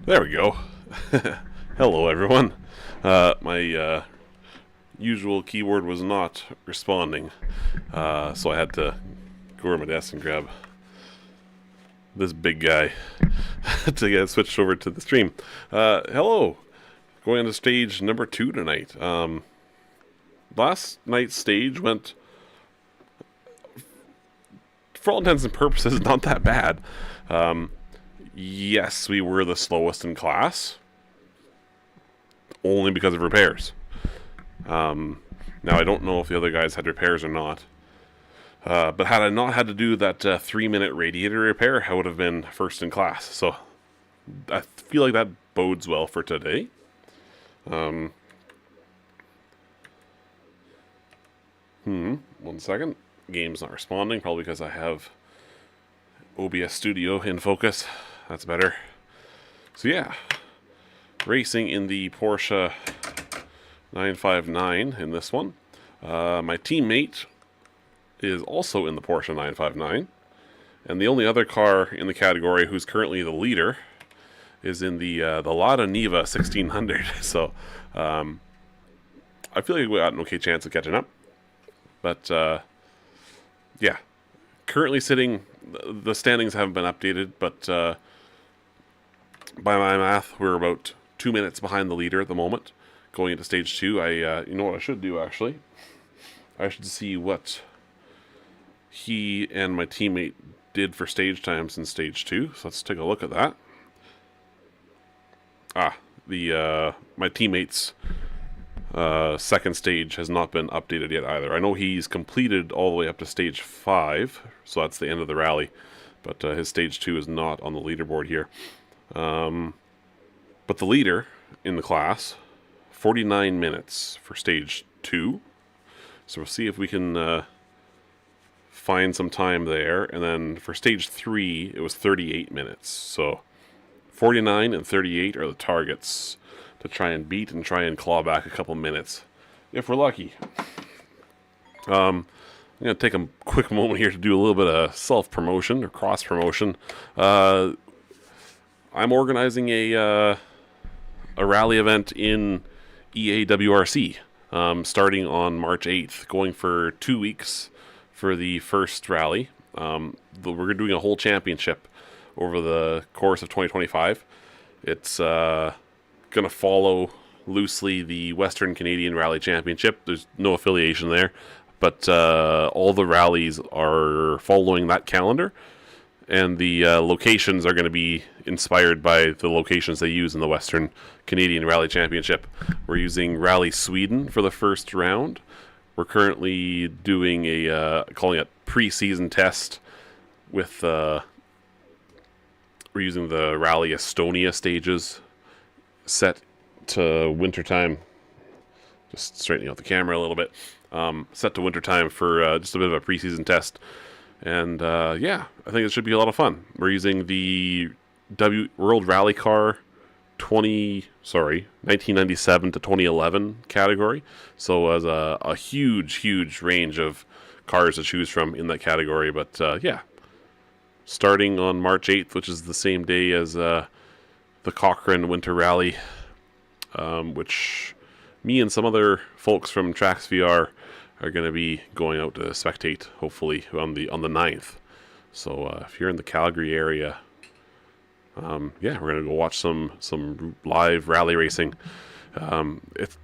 There we go. Hello, everyone. My usual keyboard was not responding, so I had to go over to my desk and grab this big guy to get switched over to the stream. Hello. Going on to stage number 2 tonight. Last night's stage went, for all intents and purposes, not that bad. Yes, we were the slowest in class, only because of repairs. Now, I don't know if the other guys had repairs or not. But had I not had to do that 3-minute radiator repair, I would have been first in class. So I feel like that bodes well for today. 1 second. Game's not responding, probably because I have OBS Studio in focus. That's better. So yeah, racing in the Porsche 959 in this one. My teammate is also in the Porsche 959, and the only other car in the category who's currently the leader is in the Lada Niva 1600. So I feel like we got an okay chance of catching up. But yeah, currently sitting, the standings haven't been updated, but by my math, we're about 2 minutes behind the leader at the moment. Going into stage 2, you know what I should do, actually? I should see what he and my teammate did for stage times in stage 2. So let's take a look at that. My teammate's second stage has not been updated yet either. I know he's completed all the way up to stage 5, so that's the end of the rally, but his stage 2 is not on the leaderboard here. But the leader in the class, 49 minutes for stage 2. So we'll see if we can find some time there. And then for stage 3, it was 38 minutes. So 49 and 38 are the targets to try and beat and try and claw back a couple minutes, if we're lucky. I'm going to take a quick moment here to do a little bit of self-promotion or cross-promotion. I'm organizing a rally event in EAWRC starting on March 8th, going for 2 weeks for the first rally. We're doing a whole championship over the course of 2025. It's going to follow loosely the Western Canadian Rally Championship. There's no affiliation there, but all the rallies are following that calendar, and the locations are going to be inspired by the locations they use in the Western Canadian Rally Championship. We're using Rally Sweden for the first round. We're currently doing calling it pre-season test with, we're using the Rally Estonia stages set to wintertime. Just straightening out the camera a little bit. Set to wintertime for just a bit of a preseason test. And yeah, I think it should be a lot of fun. We're using the World Rally Car 1997 to 2011 category. So as a huge range of cars to choose from in that category. But yeah, starting on March 8th, which is the same day as the Cochrane Winter Rally, which me and some other folks from Tracks VR are going to be going out to spectate, hopefully, on the 9th. So if you're in the Calgary area, yeah, we're going to go watch some live rally racing. It's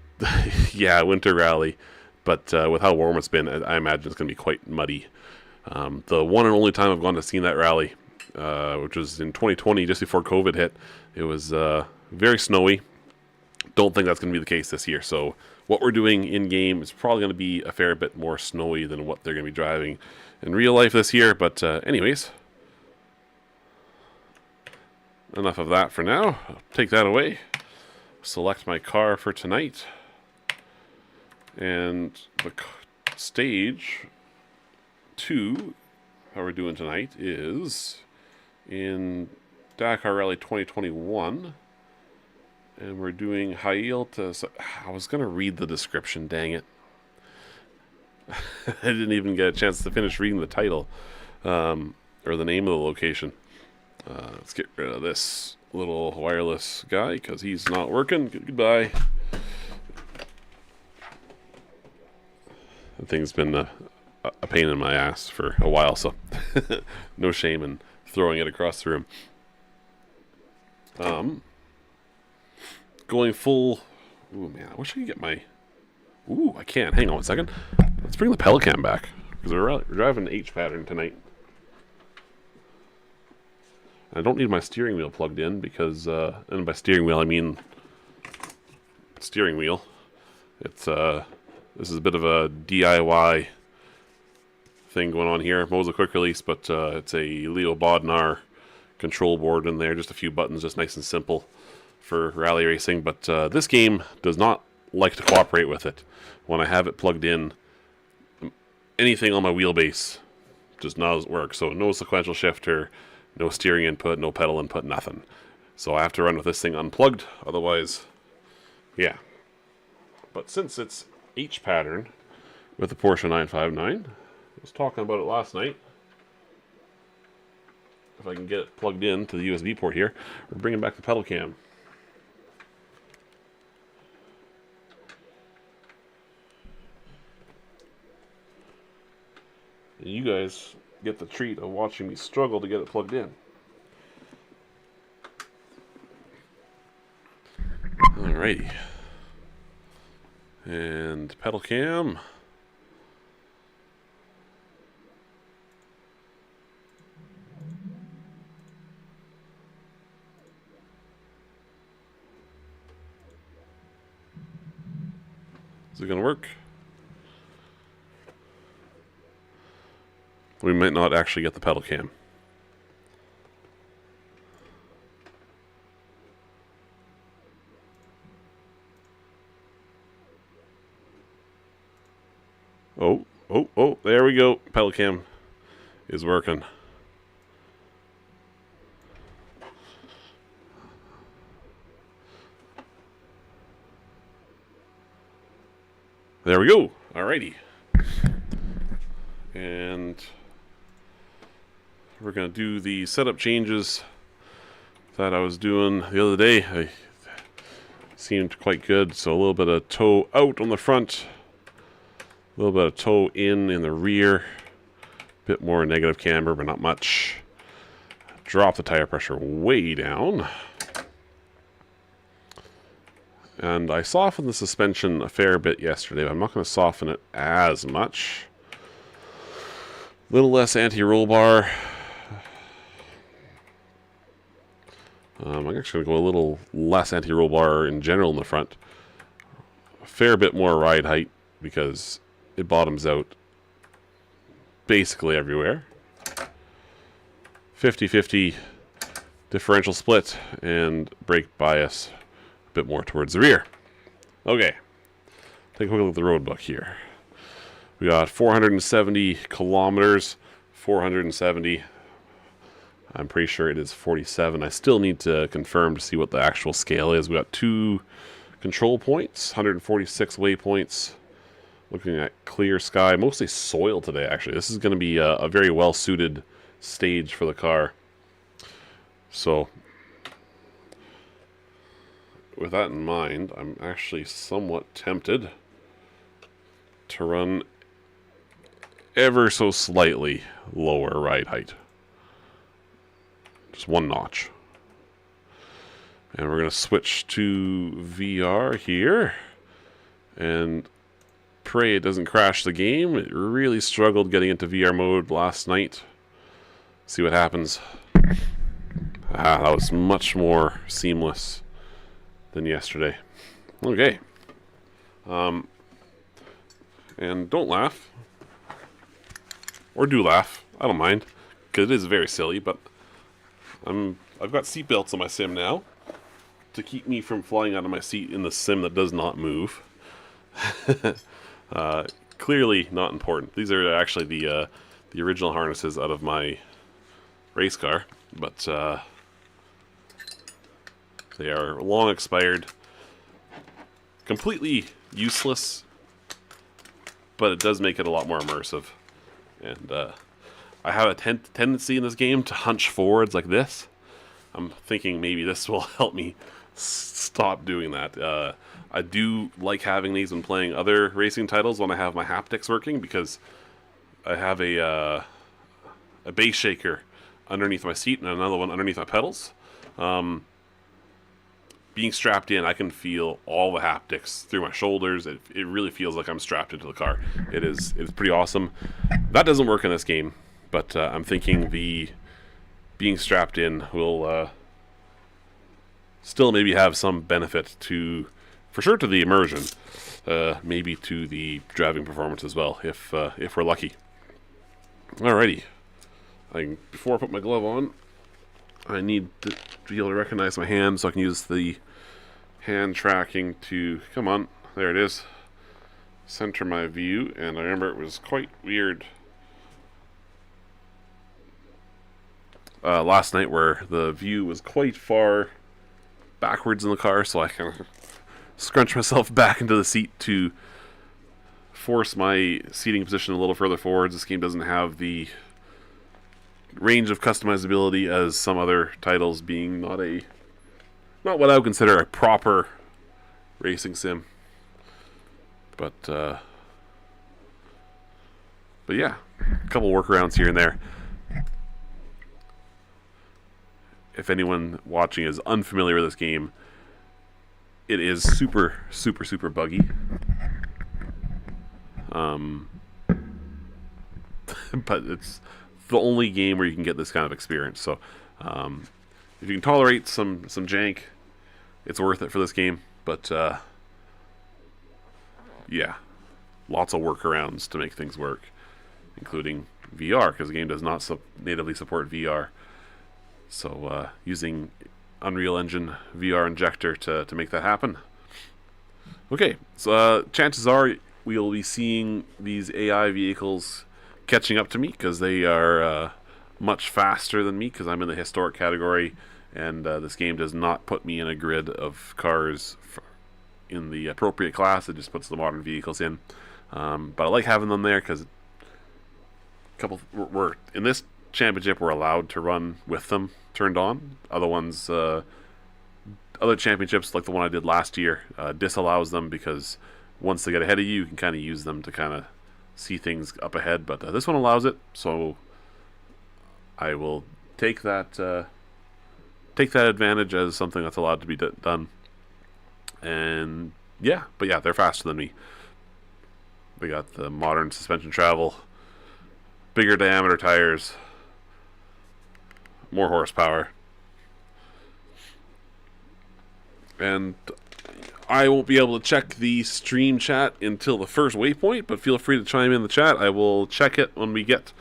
yeah, winter rally, but with how warm it's been, I imagine it's going to be quite muddy. The one and only time I've gone to see that rally, which was in 2020, just before COVID hit, it was very snowy. Don't think that's going to be the case this year. So what we're doing in-game is probably going to be a fair bit more snowy than what they're going to be driving in real life this year. But anyways, enough of that for now. I'll take that away. Select my car for tonight. And the stage 2, how we're doing tonight, is in Dakar Rally 2021. And we're doing Hail to... I was going to read the description, dang it. I didn't even get a chance to finish reading the title or the name of the location. Let's get rid of this little wireless guy because he's not working. Goodbye. The thing's been a pain in my ass for a while, so no shame in throwing it across the room. Going full. Ooh, man, I wish I could get my. Ooh, I can't. Hang on 1 second. Let's bring the pedal cam back because we're driving an H pattern tonight. I don't need my steering wheel plugged in because, and by steering wheel I mean steering wheel. It's this is a bit of a DIY thing going on here. Mo's a quick release, but it's a Leo Bodnar control board in there. Just a few buttons, just nice and simple for rally racing. But this game does not like to cooperate with it. When I have it plugged in, anything on my wheelbase just doesn't work. So no sequential shifter, no steering input, no pedal input, nothing. So I have to run with this thing unplugged. Otherwise, yeah. But since it's H pattern with the Porsche 959, I was talking about it last night. If I can get it plugged in to the USB port here, we're bringing back the pedal cam. And you guys get the treat of watching me struggle to get it plugged in. Alrighty. And pedal cam. Is it going to work? We might not actually get the pedal cam. Oh, there we go. Pedal cam is working. There we go. Alrighty. And we're going to do the setup changes that I was doing the other day. I seemed quite good. So a little bit of toe out on the front, a little bit of toe in the rear, a bit more negative camber, but not much. Drop the tire pressure way down. And I softened the suspension a fair bit yesterday, but I'm not going to soften it as much. A little less anti-roll bar. I'm actually going to go a little less anti-roll bar in general in the front. A fair bit more ride height because it bottoms out basically everywhere. 50-50 differential split and brake bias a bit more towards the rear. Okay, take a quick look at the road book here. We got 470 kilometers, 470. I'm pretty sure it is 47. I still need to confirm to see what the actual scale is. We got 2 control points, 146 waypoints. Looking at clear sky, mostly soil today actually. This is going to be a very well suited stage for the car. So with that in mind, I'm actually somewhat tempted to run ever so slightly lower ride height. Just 1 notch. And we're going to switch to VR here and pray it doesn't crash the game. It really struggled getting into VR mode last night. See what happens. That was much more seamless than yesterday. Okay. And don't laugh. Or do laugh. I don't mind. Because it is very silly, but I've got seatbelts on my sim now to keep me from flying out of my seat in the sim that does not move. Clearly not important. These are actually the original harnesses out of my race car, but they are long expired, completely useless, but it does make it a lot more immersive. And I have a tendency in this game to hunch forwards like this. I'm thinking maybe this will help me stop doing that. I do like having these when playing other racing titles when I have my haptics working, because I have a base shaker underneath my seat and another one underneath my pedals. Being strapped in, I can feel all the haptics through my shoulders. It really feels like I'm strapped into the car. It's pretty awesome. That doesn't work in this game, but I'm thinking the being strapped in will still maybe have some benefit to, for sure, to the immersion, maybe to the driving performance as well, if we're lucky. Alrighty. Before I put my glove on, I need to be able to recognize my hand, so I can use the hand tracking to, come on, there it is, center my view. And I remember it was quite weird last night where the view was quite far backwards in the car, so I kind of scrunch myself back into the seat to force my seating position a little further forwards. This game doesn't have the range of customizability as some other titles, being not what I would consider a proper racing sim. But yeah, a couple workarounds here and there. If anyone watching is unfamiliar with this game, it is super, super, super buggy. But it's the only game where you can get this kind of experience. So if you can tolerate some jank, it's worth it for this game. But yeah, lots of workarounds to make things work, including VR, because the game does not natively support VR. So using Unreal Engine VR Injector to make that happen. Okay, so chances are we'll be seeing these AI vehicles catching up to me, because they are much faster than me, because I'm in the historic category, and this game does not put me in a grid of cars in the appropriate class. It just puts the modern vehicles in. But I like having them there, because we're in this championship, we're allowed to run with them turned on. Other championships, like the one I did last year, disallows them, because once they get ahead of you, you can kind of use them to kind of see things up ahead. But this one allows it, so I will take that advantage as something that's allowed to be done. And yeah, but yeah, they're faster than me. They got the modern suspension travel, bigger diameter tires, more horsepower. And I won't be able to check the stream chat until the first waypoint, but feel free to chime in the chat. I will check it when we get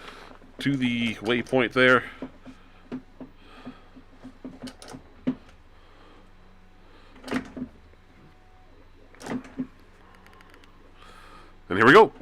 to the waypoint there. And here we go.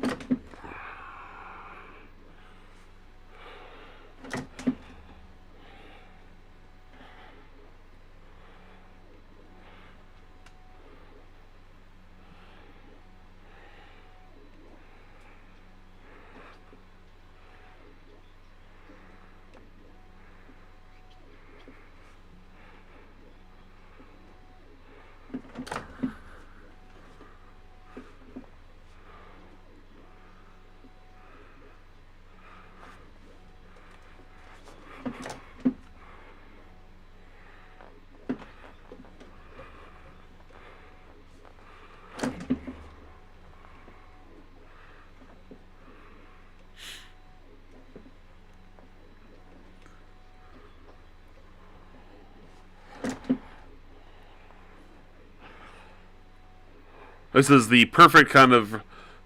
This is the perfect kind of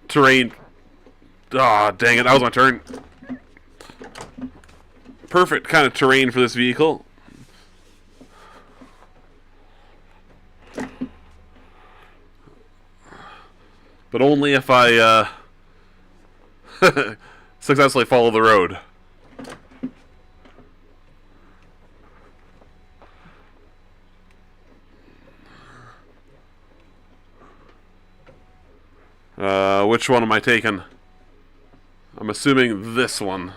terrain. Ah, dang it, that was my turn. Perfect kind of terrain for this vehicle. But only if I successfully follow the road. Which one am I taking? I'm assuming this one.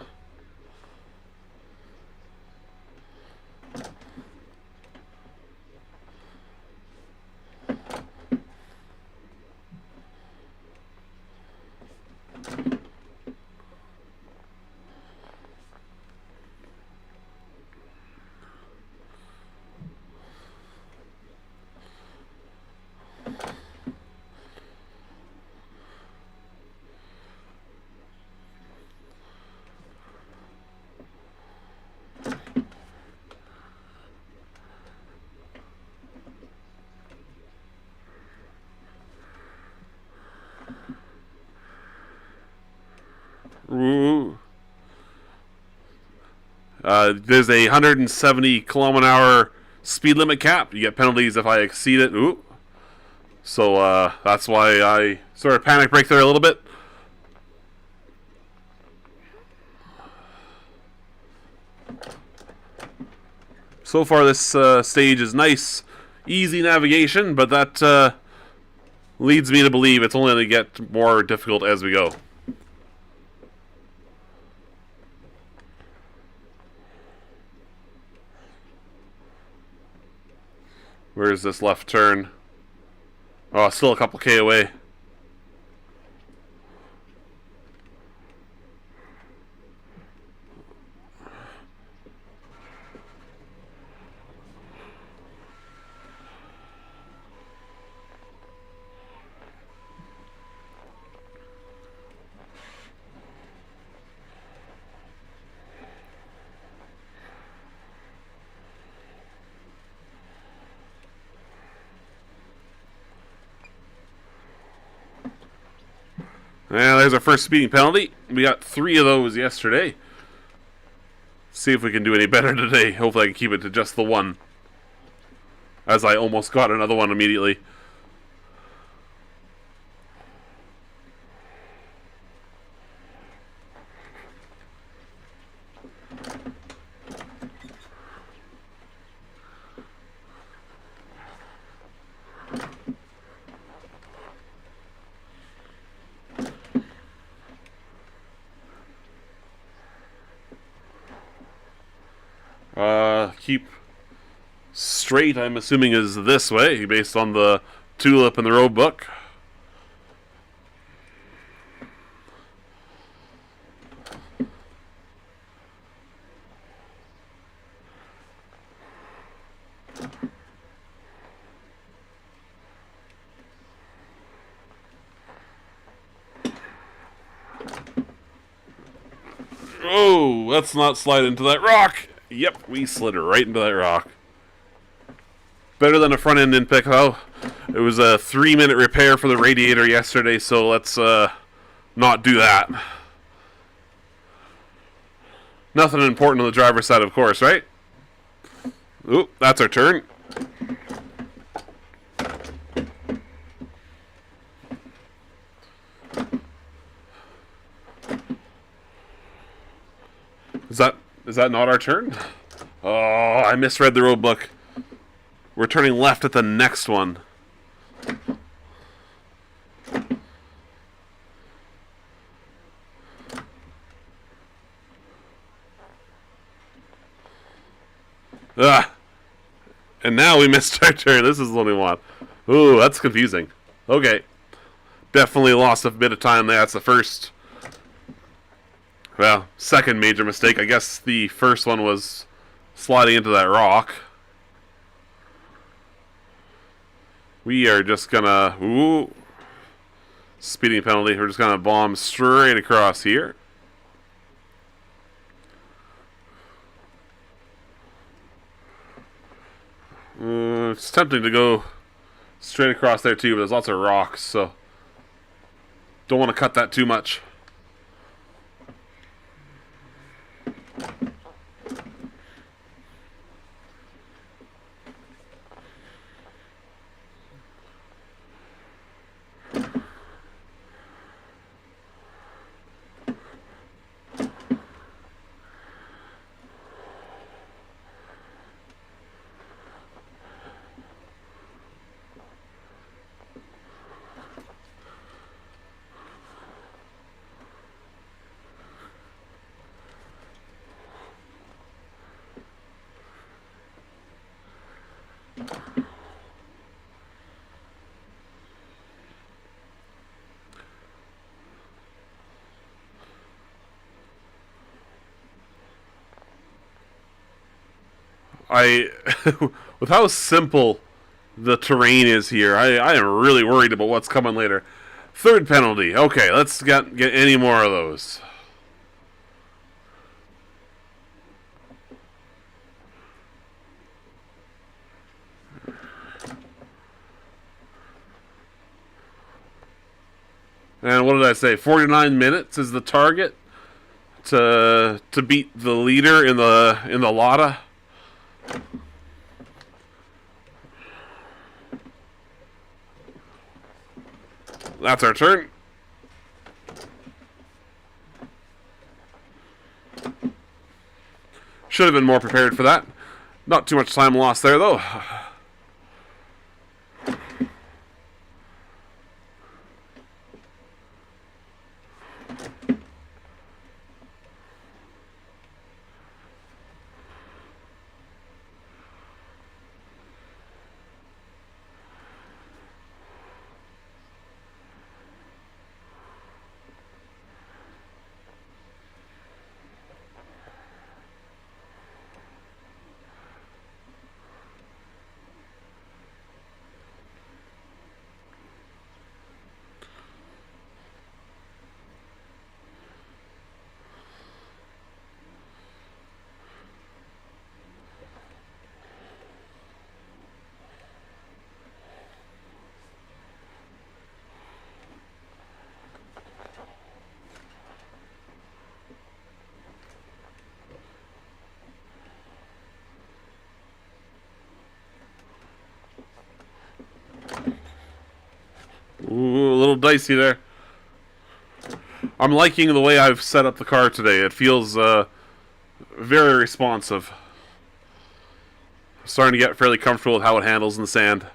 There's a 170 kilometer an hour speed limit cap. You get penalties if I exceed it. Ooh. So that's why I sort of panic brake there a little bit. So far, this stage is nice, easy navigation, but that leads me to believe it's only going to get more difficult as we go. Where's this left turn? Oh, still a couple K away. Yeah, there's our first speeding penalty. We got 3 of those yesterday. See if we can do any better today. Hopefully I can keep it to just the 1. As I almost got another one immediately. Keep straight, I'm assuming, is this way, based on the tulip in the road book. Oh, let's not slide into that rock. Yep, we slid right into that rock. Better than a front end in pick. Oh, it was a 3-minute repair for the radiator yesterday, so let's not do that. Nothing important on the driver's side, of course, right? Oop, that's our turn. Is that not our turn? Oh, I misread the road book. We're turning left at the next one. Ah! And now we missed our turn. This is the one we want. Ooh, that's confusing. Okay. Definitely lost a bit of time there. That's the first... Well, second major mistake. I guess the first one was sliding into that rock. We are just gonna... Ooh. Speeding penalty. We're just gonna bomb straight across here. It's tempting to go straight across there too, but there's lots of rocks, so... Don't want to cut that too much. With how simple the terrain is here, I am really worried about what's coming later. Third penalty. Okay, let's get any more of those. And what did I say? 49 minutes is the target to beat the leader in the Lotta. That's our turn. Should have been more prepared for that. Not too much time lost there, though. Ooh, a little dicey there. I'm liking the way I've set up the car today. It feels very responsive. Starting to get fairly comfortable with how it handles in the sand.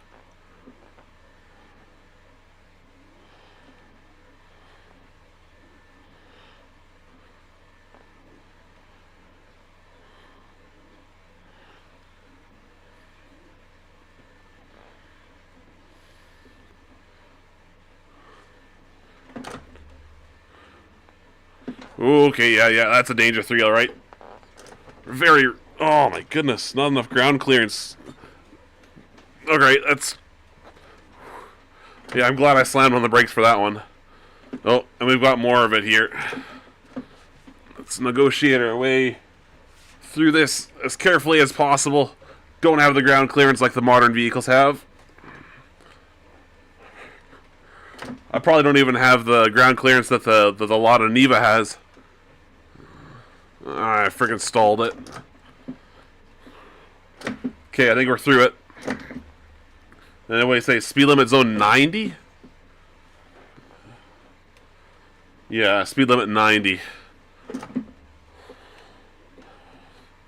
Okay, yeah, that's a danger 3, all right. Very... Oh, my goodness. Not enough ground clearance. Okay, that's... Yeah, I'm glad I slammed on the brakes for that one. Oh, and we've got more of it here. Let's negotiate our way through this as carefully as possible. Don't have the ground clearance like the modern vehicles have. I probably don't even have the ground clearance that the Lotta Niva has. I freaking stalled it. Okay, I think we're through it. And what do you say? Speed limit zone 90? Yeah, speed limit 90.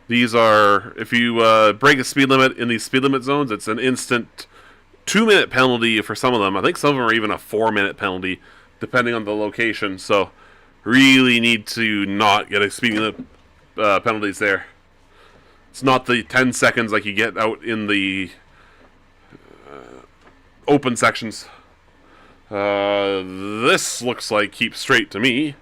These are, if you break a speed limit in these speed limit zones, it's an instant 2-minute penalty for some of them. I think some of them are even a 4-minute penalty, depending on the location. So, really need to not get a speed limit penalties there. It's not the 10 seconds like you get out in the open sections. This looks like keep straight to me.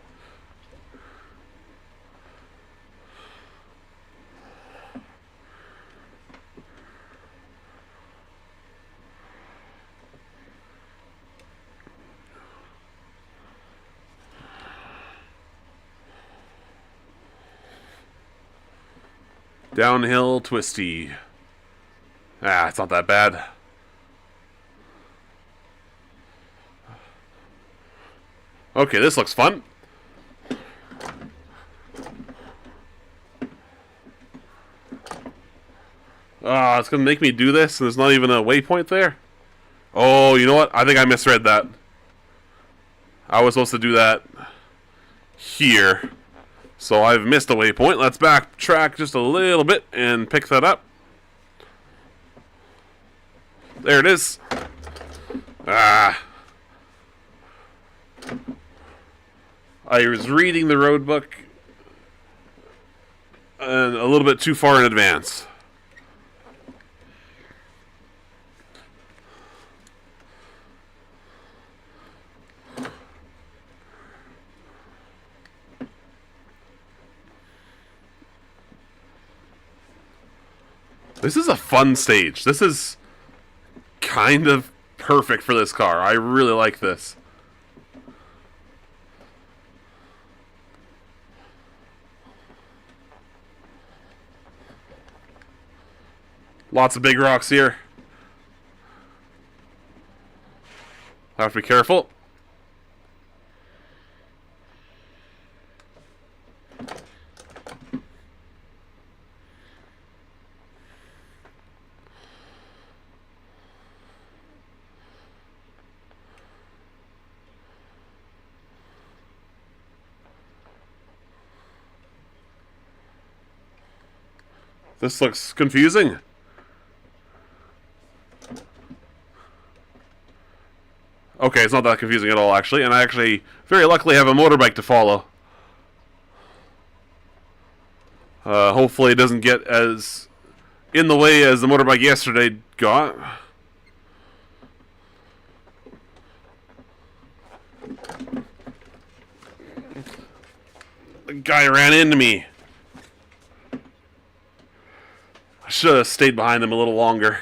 Downhill twisty. Ah, it's not that bad. Okay, this looks fun. Ah, it's gonna make me do this, and there's not even a waypoint there. Oh, you know what? I think I misread that. I was supposed to do that here. So I've missed a waypoint. Let's backtrack just a little bit and pick that up. There it is. Ah. I was reading the road book and a little bit too far in advance. This is a fun stage. This is kind of perfect for this car. I really like this. Lots of big rocks here. Have to be careful. This looks confusing. Okay, it's not that confusing at all, actually. And I actually, very luckily, have a motorbike to follow. Hopefully it doesn't get as in the way as the motorbike yesterday got. The guy ran into me. I should have stayed behind him a little longer.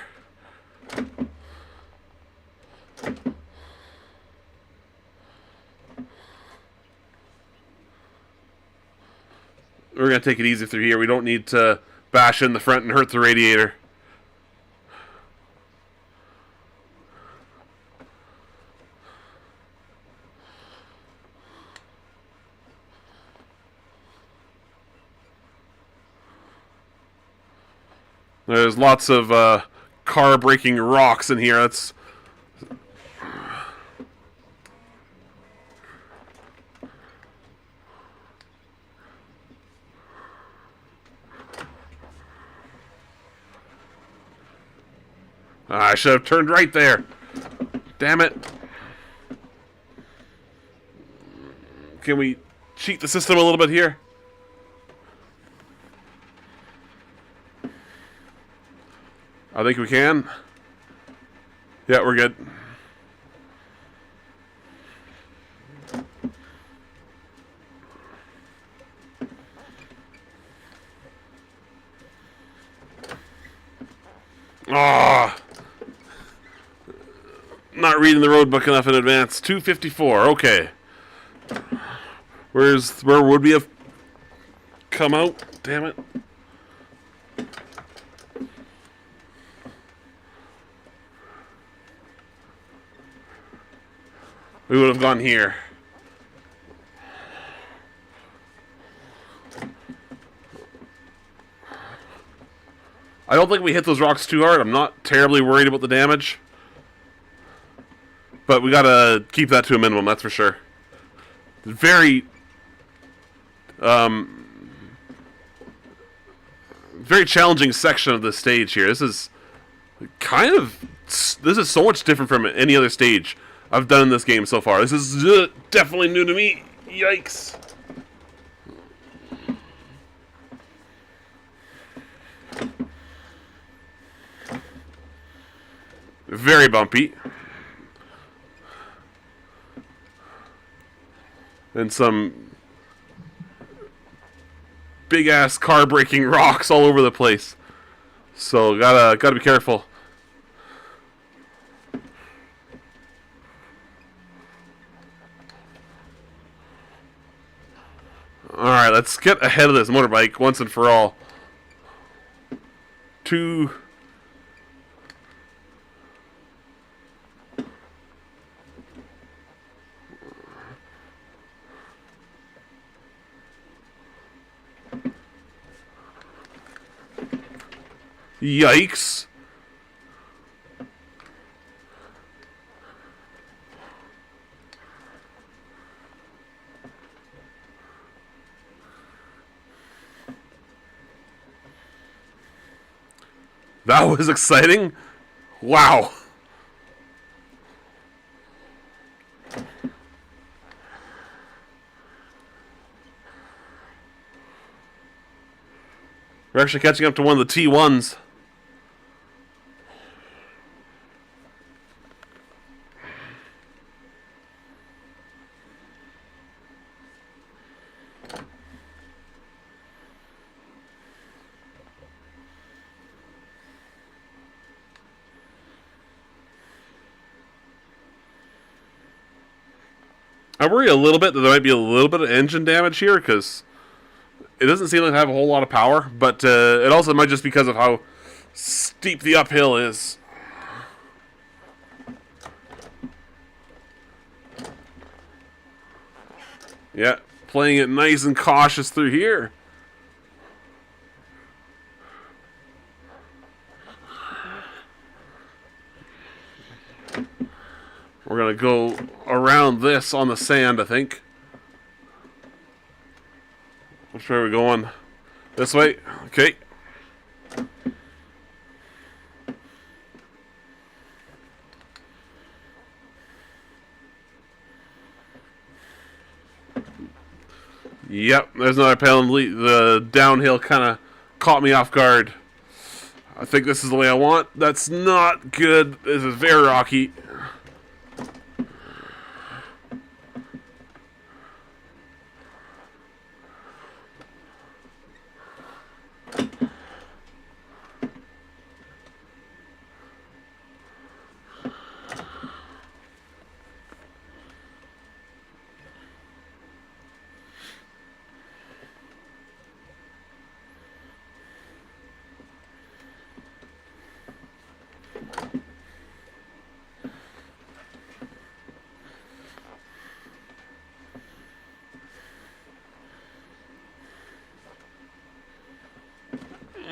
We're going to take it easy through here. We don't need to bash in the front and hurt the radiator. There's lots of car breaking rocks in here. That's I should have turned right there. Damn it. Can we cheat the system a little bit here? I think we can. Yeah, we're good. Ah. Not reading the road book enough in advance. 254. Okay. Where would we have come out? Damn it. We would have gone here. I don't think we hit those rocks too hard. I'm not terribly worried about the damage. But we gotta keep that to a minimum, that's for sure. Very challenging section of the stage here. This is so much different from any other stage I've done in this game so far. This is definitely new to me. Yikes. Very bumpy. And some big ass car breaking rocks all over the place. So gotta be careful. Alright, let's get ahead of this motorbike once and for all. Yikes. That was exciting. Wow. We're actually catching up to one of the T1s. I worry a little bit that there might be a little bit of engine damage here, because it doesn't seem like they have a whole lot of power, but it also might just because of how steep the uphill is. Yeah, playing it nice and cautious through here. We're going to go around this on the sand, I think. Which way are we going? This way? Okay. Yep, there's another penalty. The downhill kind of caught me off guard. I think this is the way I want. That's not good. This is very rocky.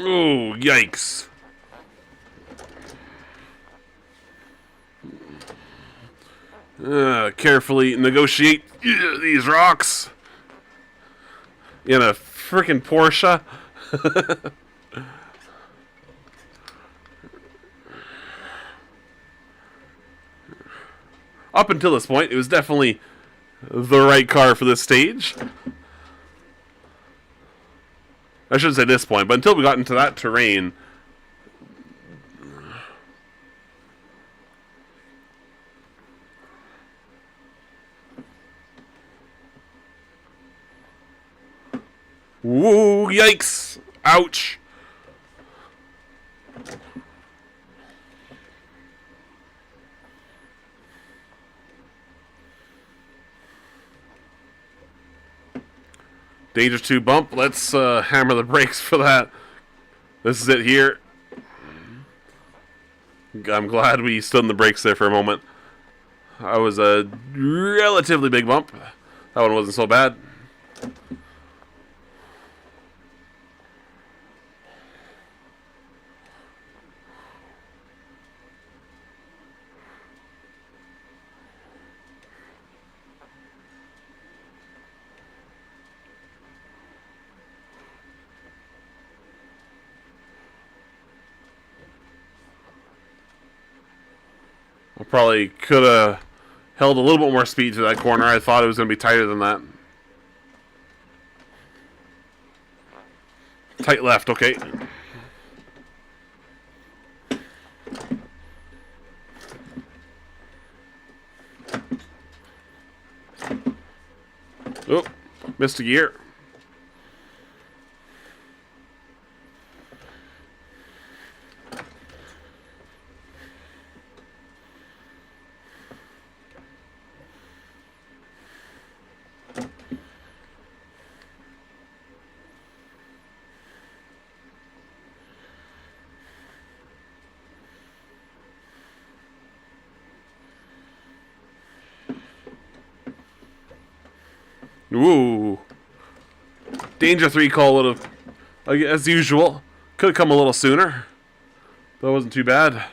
Oh, yikes. Carefully negotiate these rocks in a freaking Porsche. Up until this point, it was definitely the right car for this stage. I shouldn't say this point, but until we got into that terrain. Whoa, yikes. Ouch. Danger 2 bump. Let's hammer the brakes for that. This is it here. I'm glad we stood on the brakes there for a moment. That was a relatively big bump. That one wasn't so bad. I probably could have held a little bit more speed to that corner. I thought it was going to be tighter than that. Tight left, okay. Oh, missed a gear. Ooh. Danger 3 call would have, as usual, could have come a little sooner. That wasn't too bad.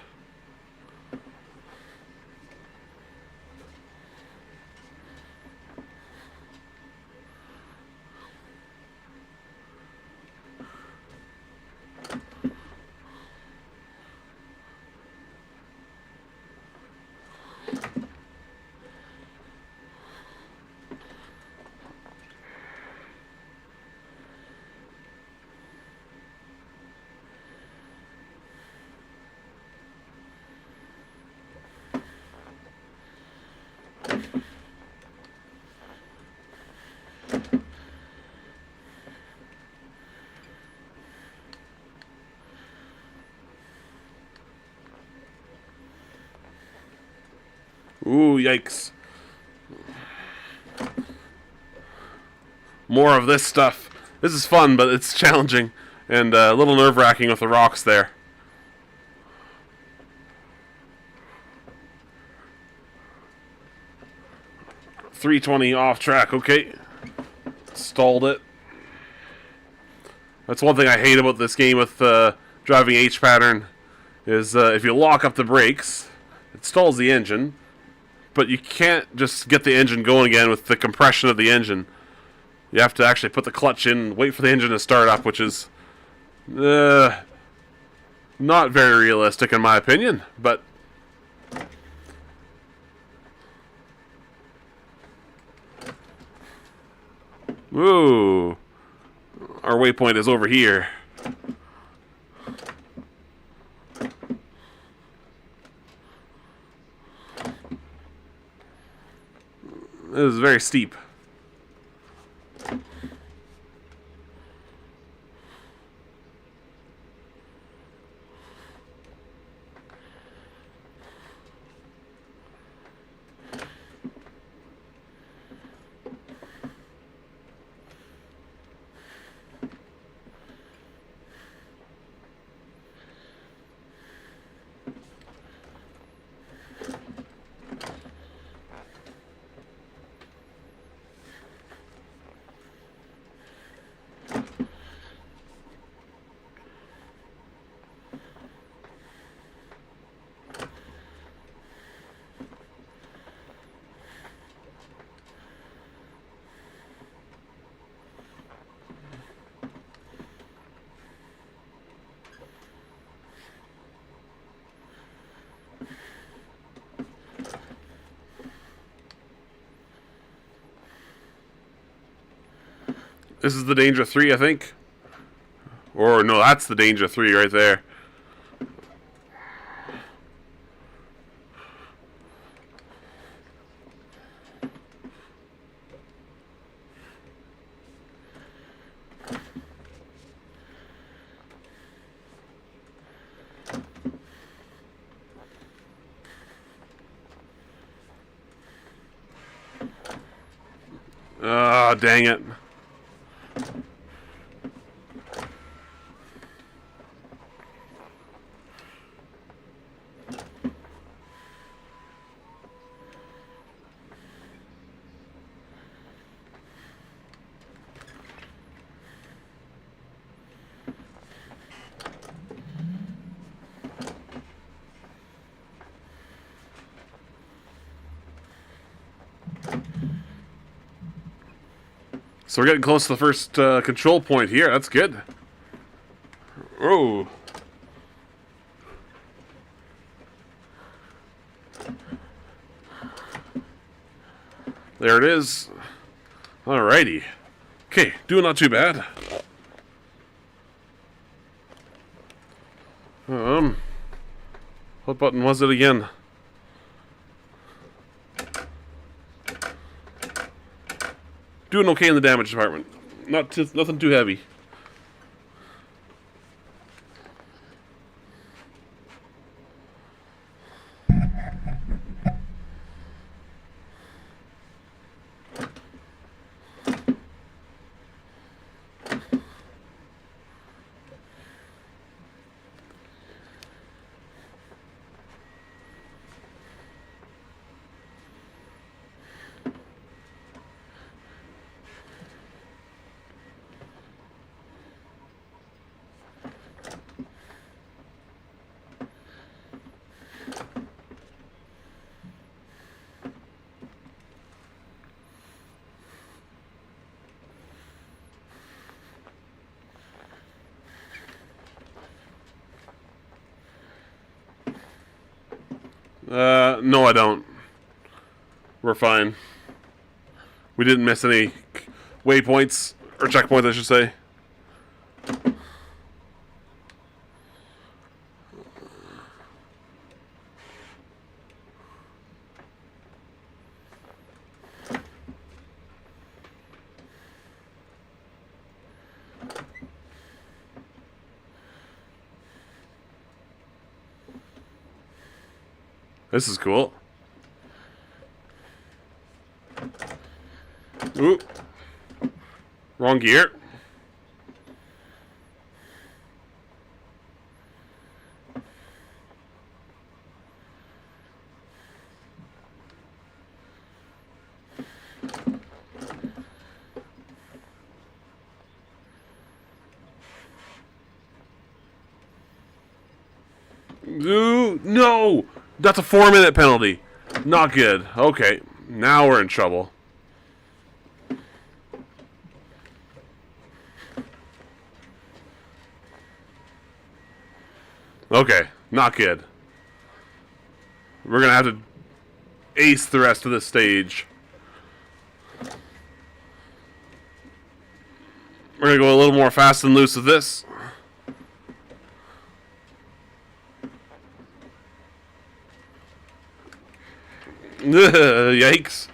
Ooh, yikes. More of this stuff. This is fun, but it's challenging and a little nerve-wracking with the rocks there. .320 off track, okay. Stalled it. That's one thing I hate about this game with driving H pattern, is if you lock up the brakes, it stalls the engine, but you can't just get the engine going again with the compression of the engine. You have to actually put the clutch in and wait for the engine to start up, which is not very realistic in my opinion, but Ooh. Our waypoint is over here. This is very steep. This is the danger 3, I think. Or, no, that's the danger 3 right there. Ah, dang it. So we're getting close to the first control point here. That's good. Oh. There it is. Alrighty. Okay, doing not too bad. What button was it again? Doing okay in the damage department. Nothing too heavy. No, I don't. We're fine. We didn't miss any waypoints, or checkpoints, I should say. This is cool. Ooh. Wrong gear. Ooh, no! That's a 4-minute penalty. Not good. Okay, now we're in trouble. Okay, not good. We're gonna have to ace the rest of this stage. We're going to go a little more fast and loose with this. Yikes.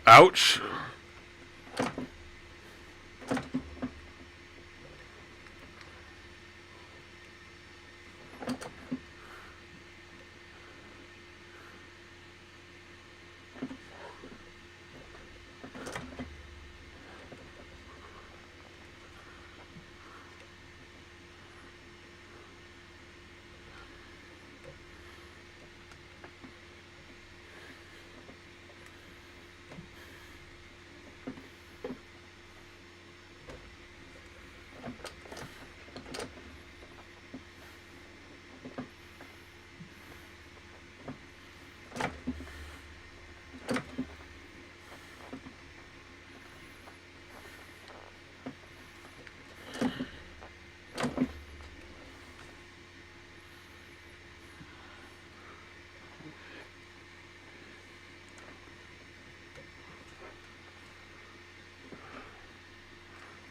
Ouch.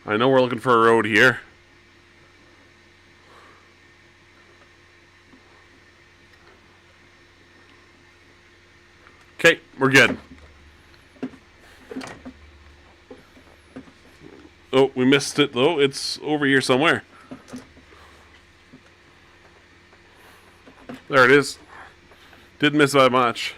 I know we're looking for a road here. Okay, we're good. Oh, we missed it though. It's over here somewhere. There it is. Didn't miss by much.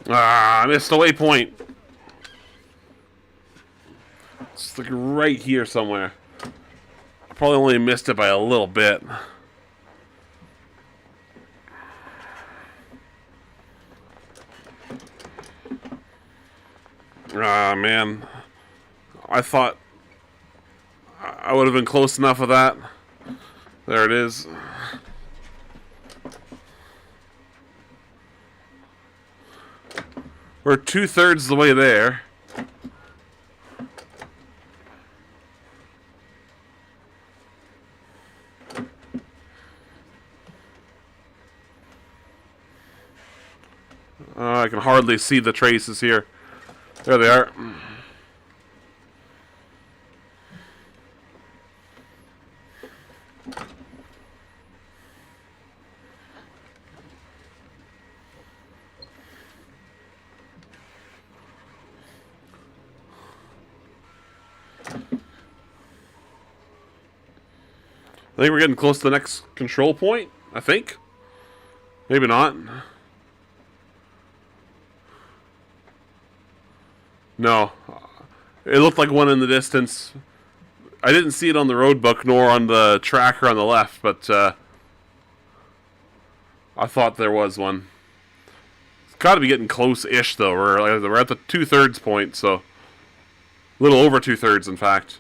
Ah, I missed the waypoint. It's like right here somewhere. I probably only missed it by a little bit. Ah, man. I thought I would have been close enough of that. There it is. We're 2/3 the way there. I can hardly see the traces here. There they are. I think we're getting close to the next control point. I think. Maybe not. No. It looked like one in the distance. I didn't see it on the road book nor on the tracker on the left, but I thought there was one. It's got to be getting close-ish, though. We're at the 2/3 point, so... A little over 2/3, in fact.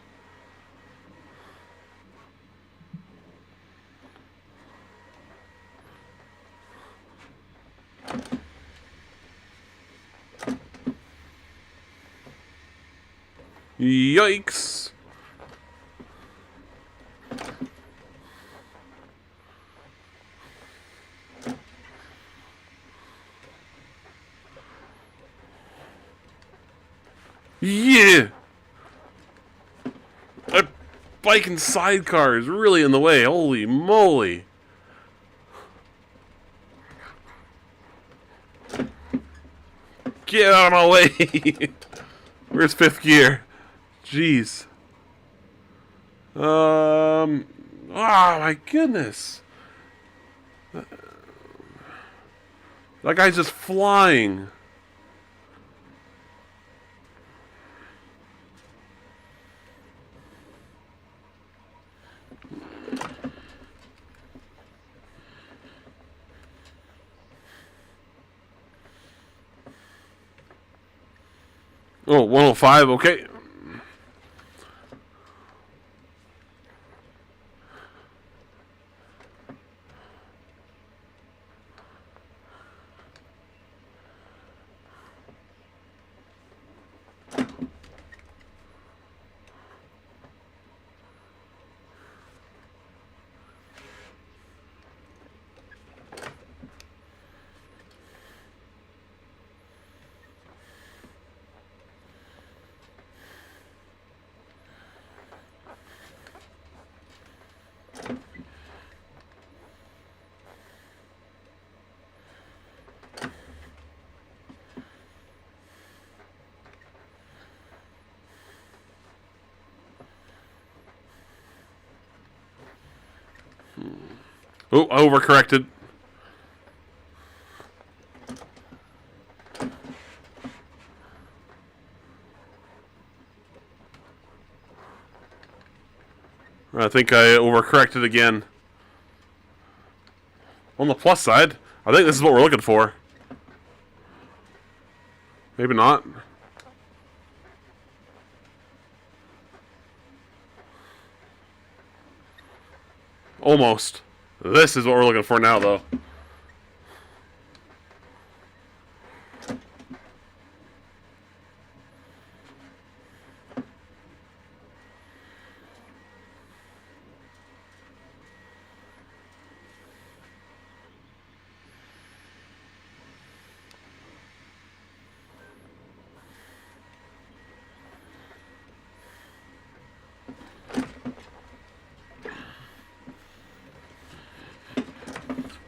Yikes! Yeah! That bike and sidecar is really in the way. Holy moly! Get out of my way! Where's fifth gear? Jeez. Oh my goodness. That guy's just flying. Oh, 105, okay. Oh, I overcorrected. I think I overcorrected again. On the plus side, I think this is what we're looking for. Maybe not. Almost. This is what we're looking for now, though.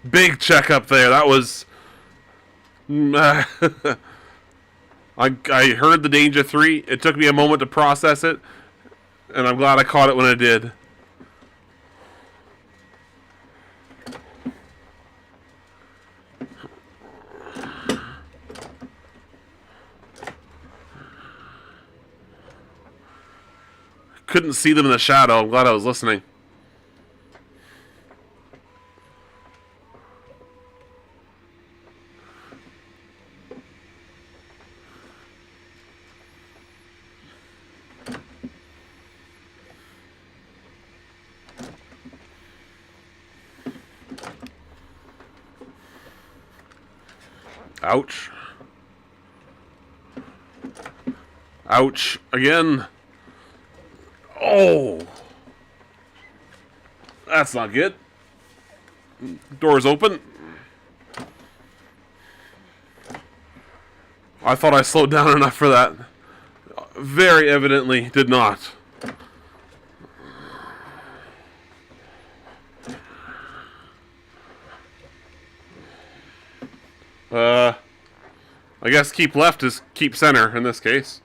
Big check up there. That was... I heard the danger 3. It took me a moment to process it. And I'm glad I caught it when I did. couldn't see them in the shadow. I'm glad I was listening. Ouch. Ouch. Again. Oh. That's not good. Door's open. I thought I slowed down enough for that. Very evidently did not. I guess keep left is keep center in this case.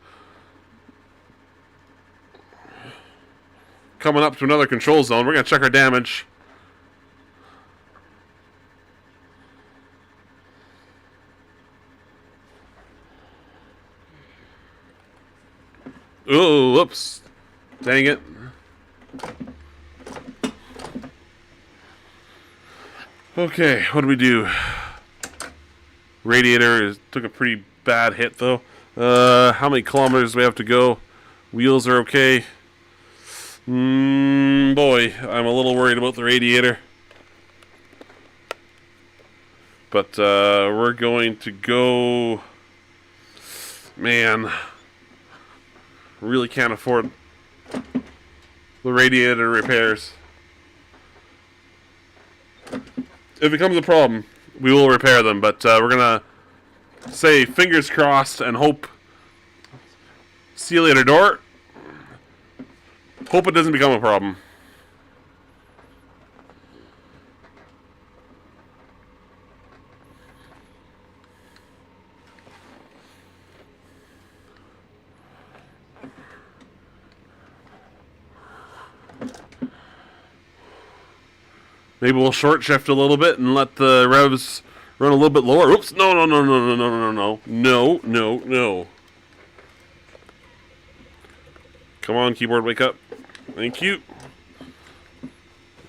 Coming up to another control zone. We're going to check our damage. Oh, whoops. Dang it. Okay, what do we do? Radiator took a pretty bad hit, though. How many kilometers do we have to go? Wheels are okay. Boy, I'm a little worried about the radiator. But we're going to go... Man, really can't afford the radiator repairs. If it becomes a problem, we will repair them, but we're going to say fingers crossed and hope. See you later, door. Hope it doesn't become a problem. Maybe we'll short shift a little bit and let the revs run a little bit lower. Oops, no. No. Come on, keyboard, wake up. Thank you.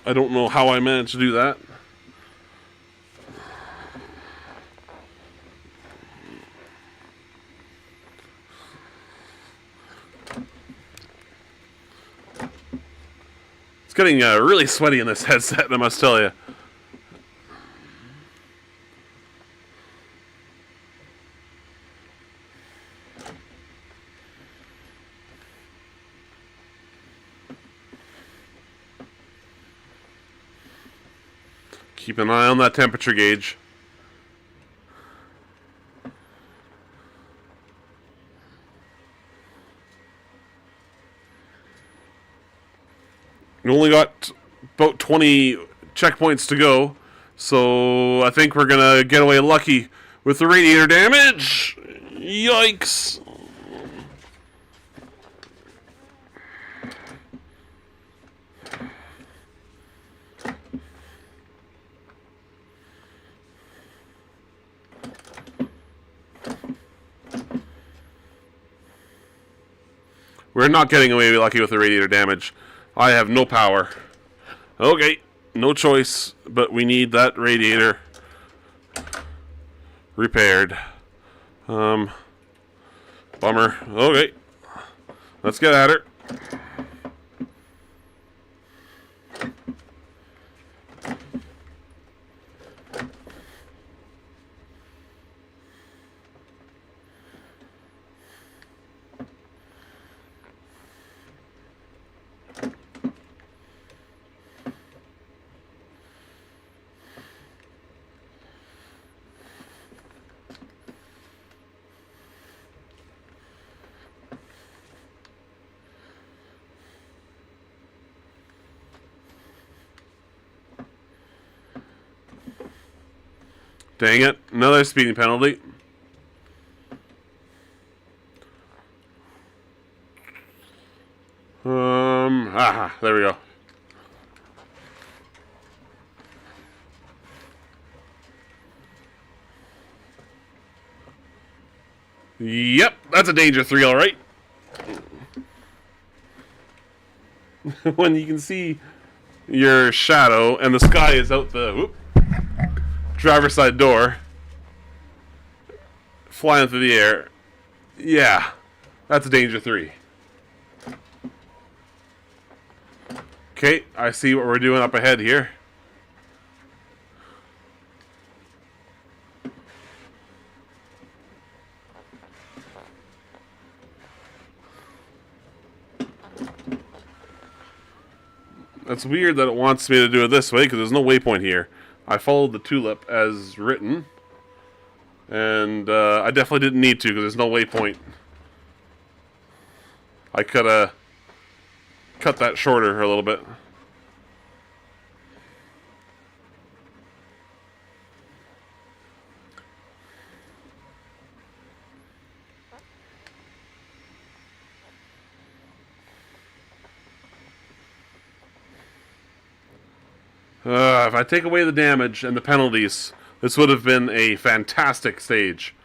I don't know how I managed to do that. It's getting really sweaty in this headset, I must tell you. Keep an eye on that temperature gauge. We only got about 20 checkpoints to go, so I think we're going to get away lucky with the radiator damage. Yikes. We're not getting away lucky with the radiator damage. I have no power. Okay, no choice, but we need that radiator repaired. Bummer. Okay, let's get at her. Dang it, another speeding penalty. There we go. Yep, that's a danger 3, all right. when you can see your shadow and the sky is out the driver's side door, flying through the air. Yeah, that's danger 3. Okay, I see what we're doing up ahead here. It's weird that it wants me to do it this way because there's no waypoint here. I followed the tulip as written, and I definitely didn't need to because there's no waypoint. I could have cut that shorter a little bit. If I take away the damage and the penalties, this would have been a fantastic stage.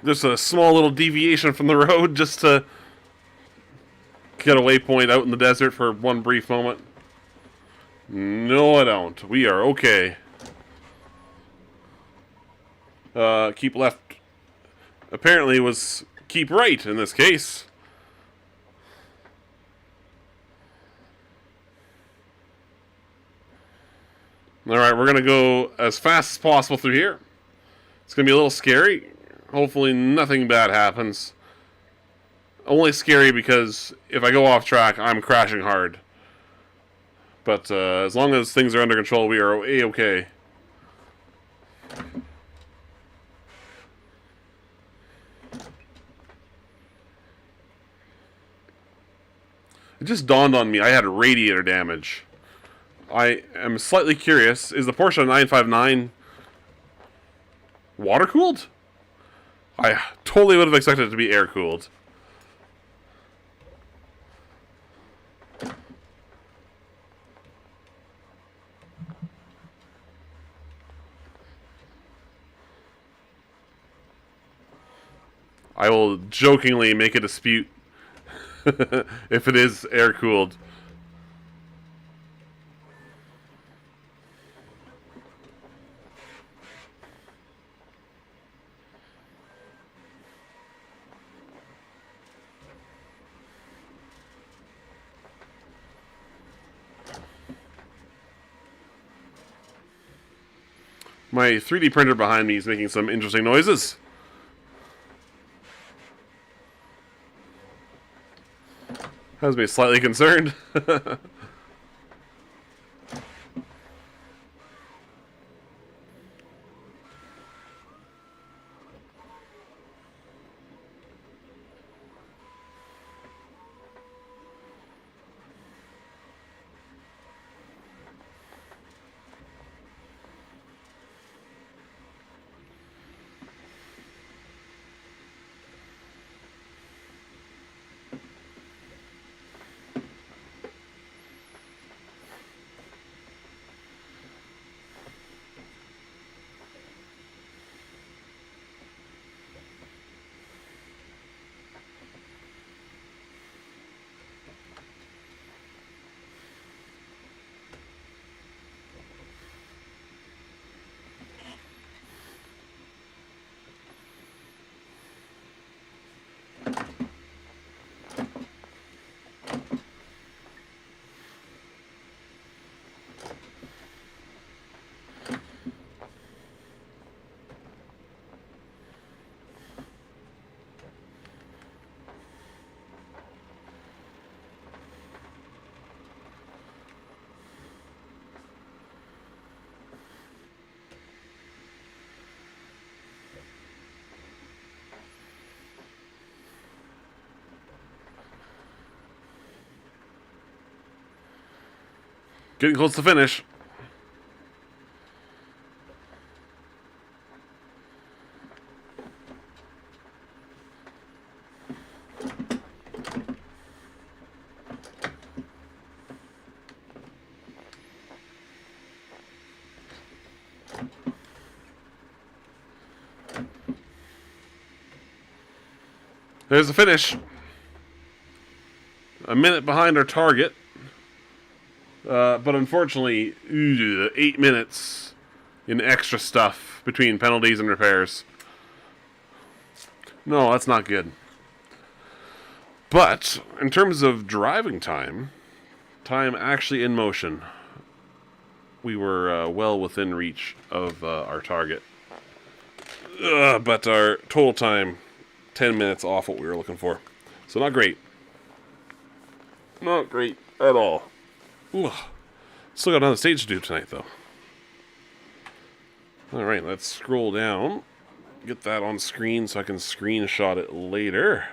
Just a small little deviation from the road just to get a waypoint out in the desert for one brief moment. No, I don't. We are okay. Keep left. Apparently was keep right in this case. Alright, we're going to go as fast as possible through here. It's going to be a little scary. Hopefully nothing bad happens. Only scary because if I go off track, I'm crashing hard. But as long as things are under control, we are A-okay. It just dawned on me I had radiator damage. I am slightly curious. Is the Porsche 959 water-cooled? I totally would have expected it to be air-cooled. I will jokingly make a dispute if it is air-cooled. My 3D printer behind me is making some interesting noises. Has me slightly concerned. Getting close to finish. There's the finish. A minute behind our target. But unfortunately, 8 minutes in extra stuff between penalties and repairs. No, that's not good. But in terms of driving time actually in motion, we were well within reach of our target. But our total time, 10 minutes off what we were looking for. So not great. Not great at all. Ooh. Still got another stage to do tonight, though. Alright, let's scroll down. Get that on screen so I can screenshot it later.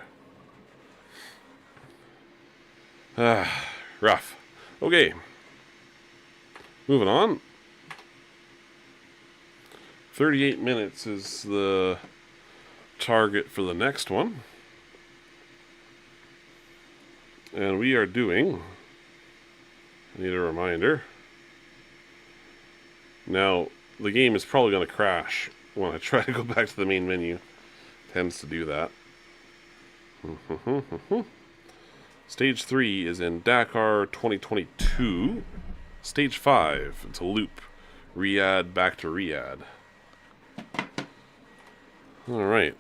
Rough. Okay. Moving on. 38 minutes is the target for the next one. And we are doing... I need a reminder. Now, the game is probably going to crash when I try to go back to the main menu. Tends to do that. Stage 3 is in Dakar 2022. Stage 5, it's a loop. Riyadh back to Riyadh. Alright.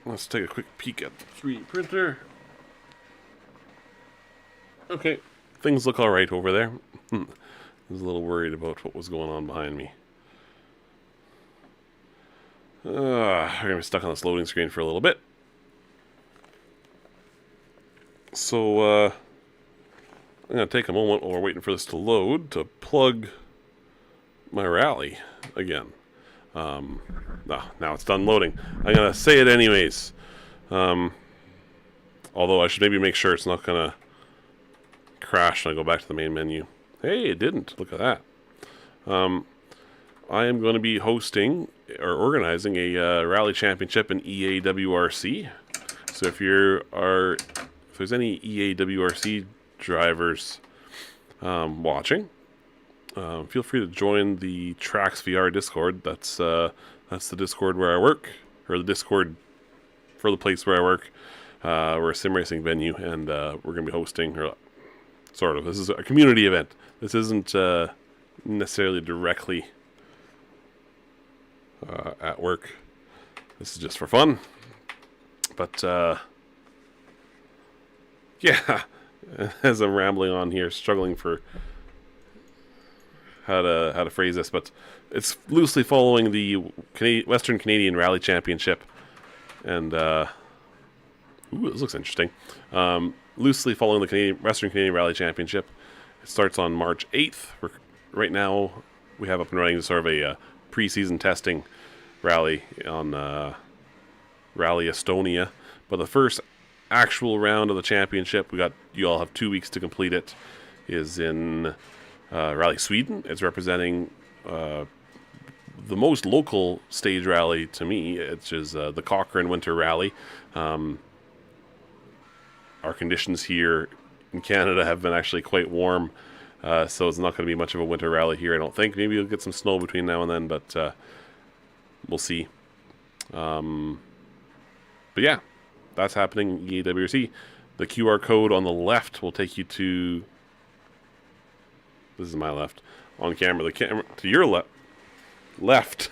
Let's take a quick peek at the 3D printer. Okay. Things look alright over there. I was a little worried about what was going on behind me. I'm going to be stuck on this loading screen for a little bit. So, I'm going to take a moment while we're waiting for this to load to plug my rally again. Now it's done loading. I'm going to say it anyways. Although I should maybe make sure it's not going to crash when I go back to the main menu. Hey, it didn't. Look at that. I am going to be hosting or organizing a rally championship in EAWRC. So if there's any EAWRC drivers watching, feel free to join the Tracks VR Discord. That's the Discord where I work, or the Discord for the place where I work. We're a sim racing venue, and we're going to be hosting, or sort of, this is a community event. This isn't necessarily directly at work. This is just for fun. But yeah, as I'm rambling on here, struggling for how to phrase this, but it's loosely following the Western Canadian Rally Championship, and this looks interesting. Loosely following the Western Canadian Rally Championship. It starts on March 8th. Right now, we have up and running sort of a pre-season testing rally on Rally Estonia. But the first actual round of the championship, you all have 2 weeks to complete it, is in Rally Sweden. It's representing the most local stage rally to me, which is the Cochrane Winter Rally. Our conditions here in Canada have been actually quite warm, so it's not going to be much of a winter rally here, I don't think. Maybe you'll get some snow between now and then, but we'll see. But yeah, that's happening in EAWRC. The QR code on the left will take you to... This is my left on camera. The camera to your left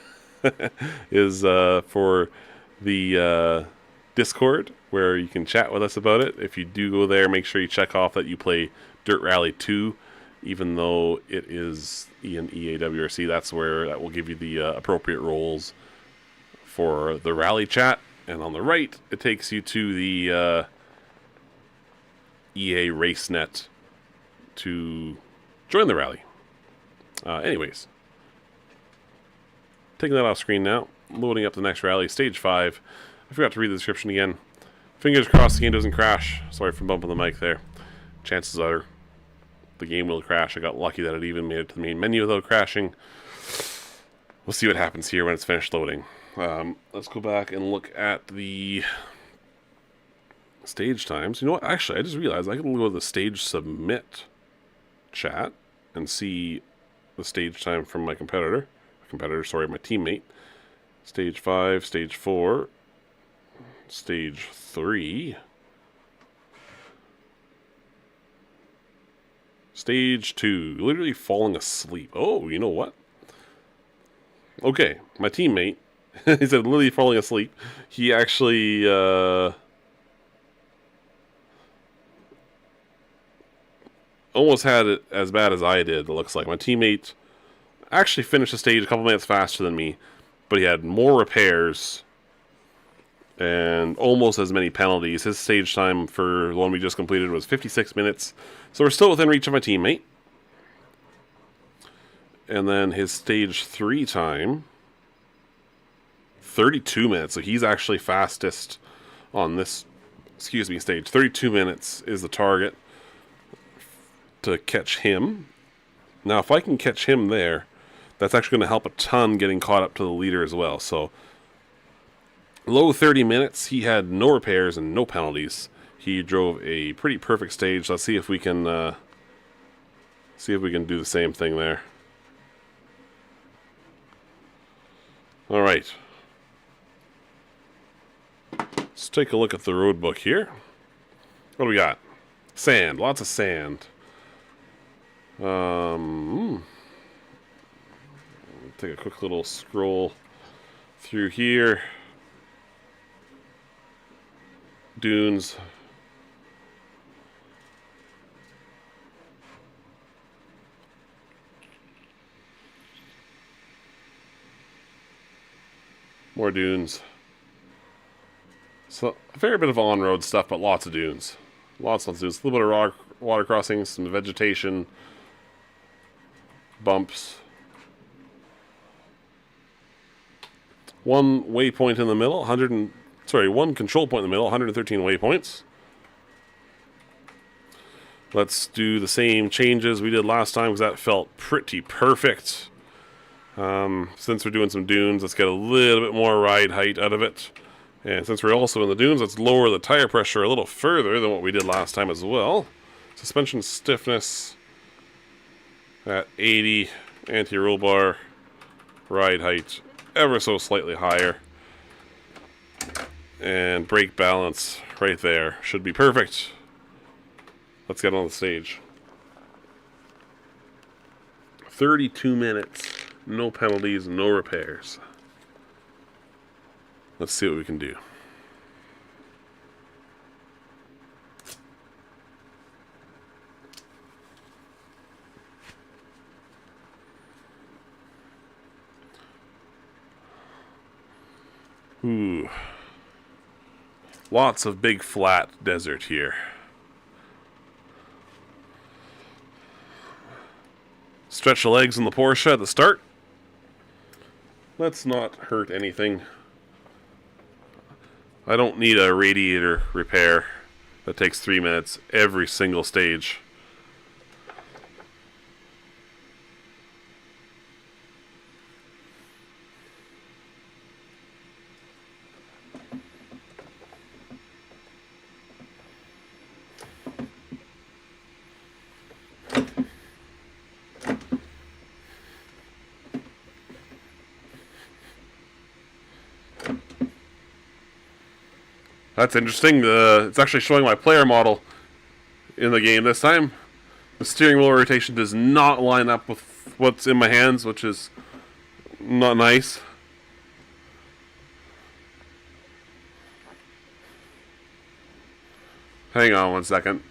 is for the Discord, where you can chat with us about it. If you do go there, make sure you check off that you play Dirt Rally 2, even though it is in EAWRC. That will give you the appropriate roles for the rally chat. And on the right, it takes you to the EA RaceNet to join the rally. Anyways, taking that off screen now, loading up the next rally, Stage 5. I forgot to read the description again. Fingers crossed the game doesn't crash. Sorry for bumping the mic there. Chances are the game will crash. I got lucky that it even made it to the main menu without crashing. We'll see what happens here when it's finished loading. Let's go back and look at the stage times. You know what? Actually, I just realized I can go to the stage submit chat and see the stage time from my competitor. My teammate. Stage 5, Stage 4, Stage 3, Stage 2. Literally falling asleep. Oh, you know what? Okay, my teammate, he said literally falling asleep. He actually, almost had it as bad as I did, it looks like. My teammate actually finished the stage a couple minutes faster than me, but he had more repairs and almost as many penalties. His stage time for the one we just completed was 56 minutes, so we're still within reach of my teammate. And then his stage 3 time, 32 minutes, so he's actually fastest on this, stage. 32 minutes is the target to catch him. Now, if I can catch him there, that's actually going to help a ton getting caught up to the leader as well. So, low 30 minutes, he had no repairs and no penalties. He drove a pretty perfect stage. Let's see if we can do the same thing there. All right. Let's take a look at the road book here. What do we got? Sand, lots of sand. Take a quick little scroll through here. Dunes. More dunes. So, a fair bit of on-road stuff, but lots of dunes. Lots of dunes. A little bit of rock, water crossings, some vegetation, bumps. One waypoint in the middle, one control point in the middle, 113 waypoints. Let's do the same changes we did last time, because that felt pretty perfect. Since we're doing some dunes, let's get a little bit more ride height out of it. And since we're also in the dunes, let's lower the tire pressure a little further than what we did last time as well. Suspension stiffness at 80, anti-roll bar, ride height ever so slightly higher. And brake balance right there. Should be perfect. Let's get on the stage. 32 minutes. No penalties, no repairs. Let's see what we can do. Ooh. Lots of big flat desert here. Stretch the legs in the Porsche at the start. Let's not hurt anything. I don't need a radiator repair that takes 3 minutes every single stage. That's interesting. It's actually showing my player model in the game this time. The steering wheel rotation does not line up with what's in my hands, which is not nice. Hang on one second.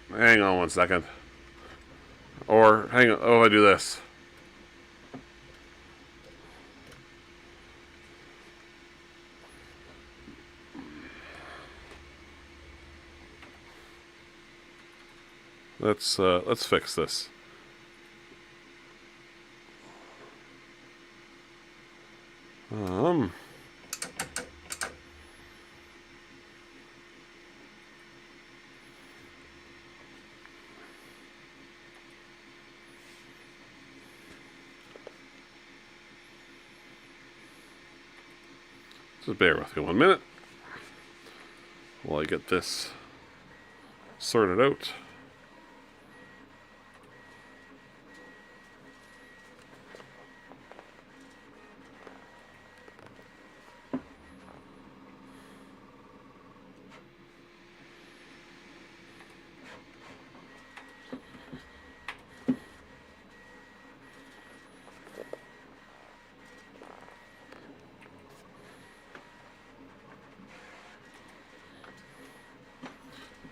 Or, hang on. Oh, I do this. Let's fix this. Just bear with me 1 minute while I get this sorted out.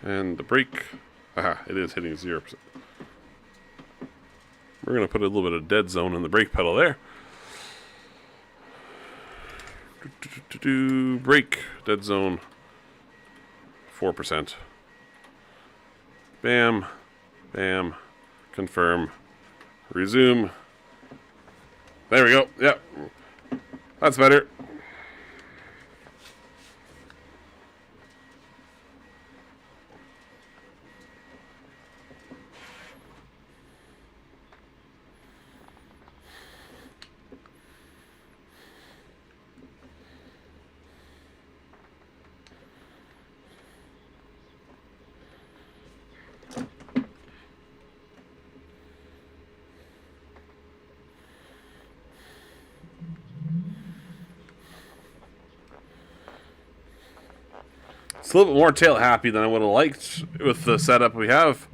And the brake, it is hitting 0%. We're going to put a little bit of dead zone in the brake pedal there. Brake, dead zone, 4%. Bam, bam, confirm, resume. There we go, yep, that's better. It's a little bit more tail happy than I would have liked with the setup we have.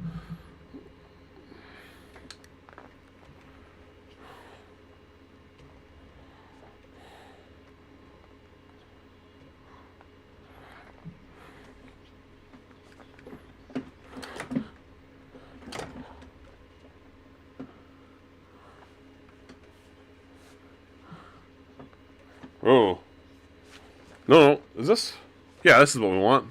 Oh. No, is this? Yeah, this is what we want.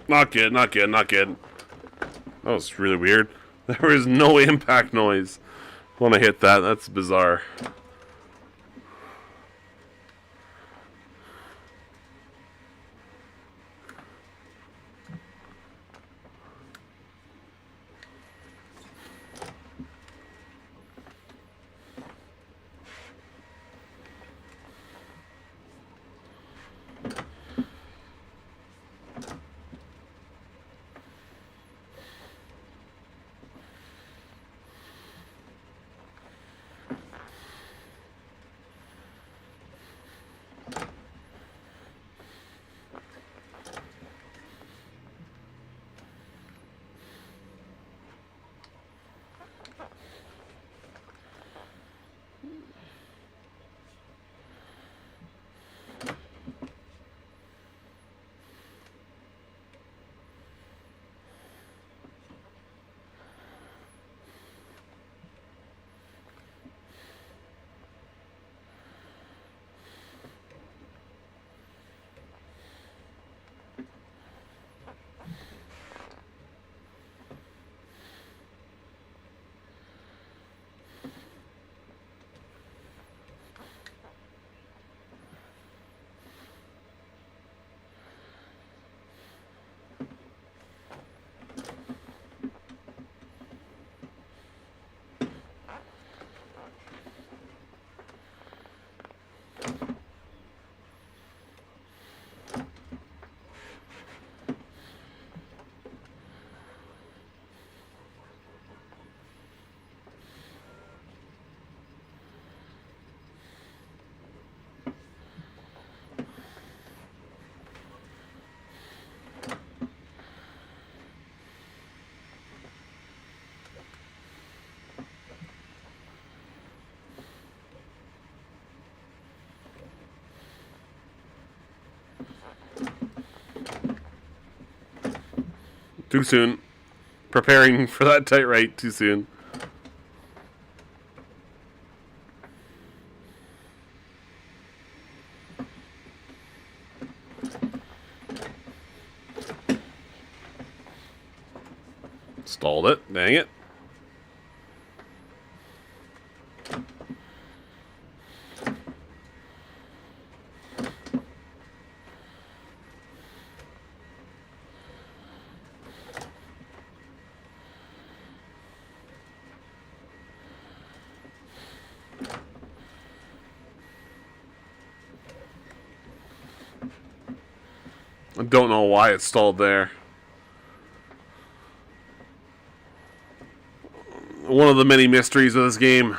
Not good, not good, not good. That was really weird. There was no impact noise when I hit that. That's bizarre. Too soon. Preparing for that tight right too soon. Dang it. I don't know why it stalled there. One of the many mysteries of this game.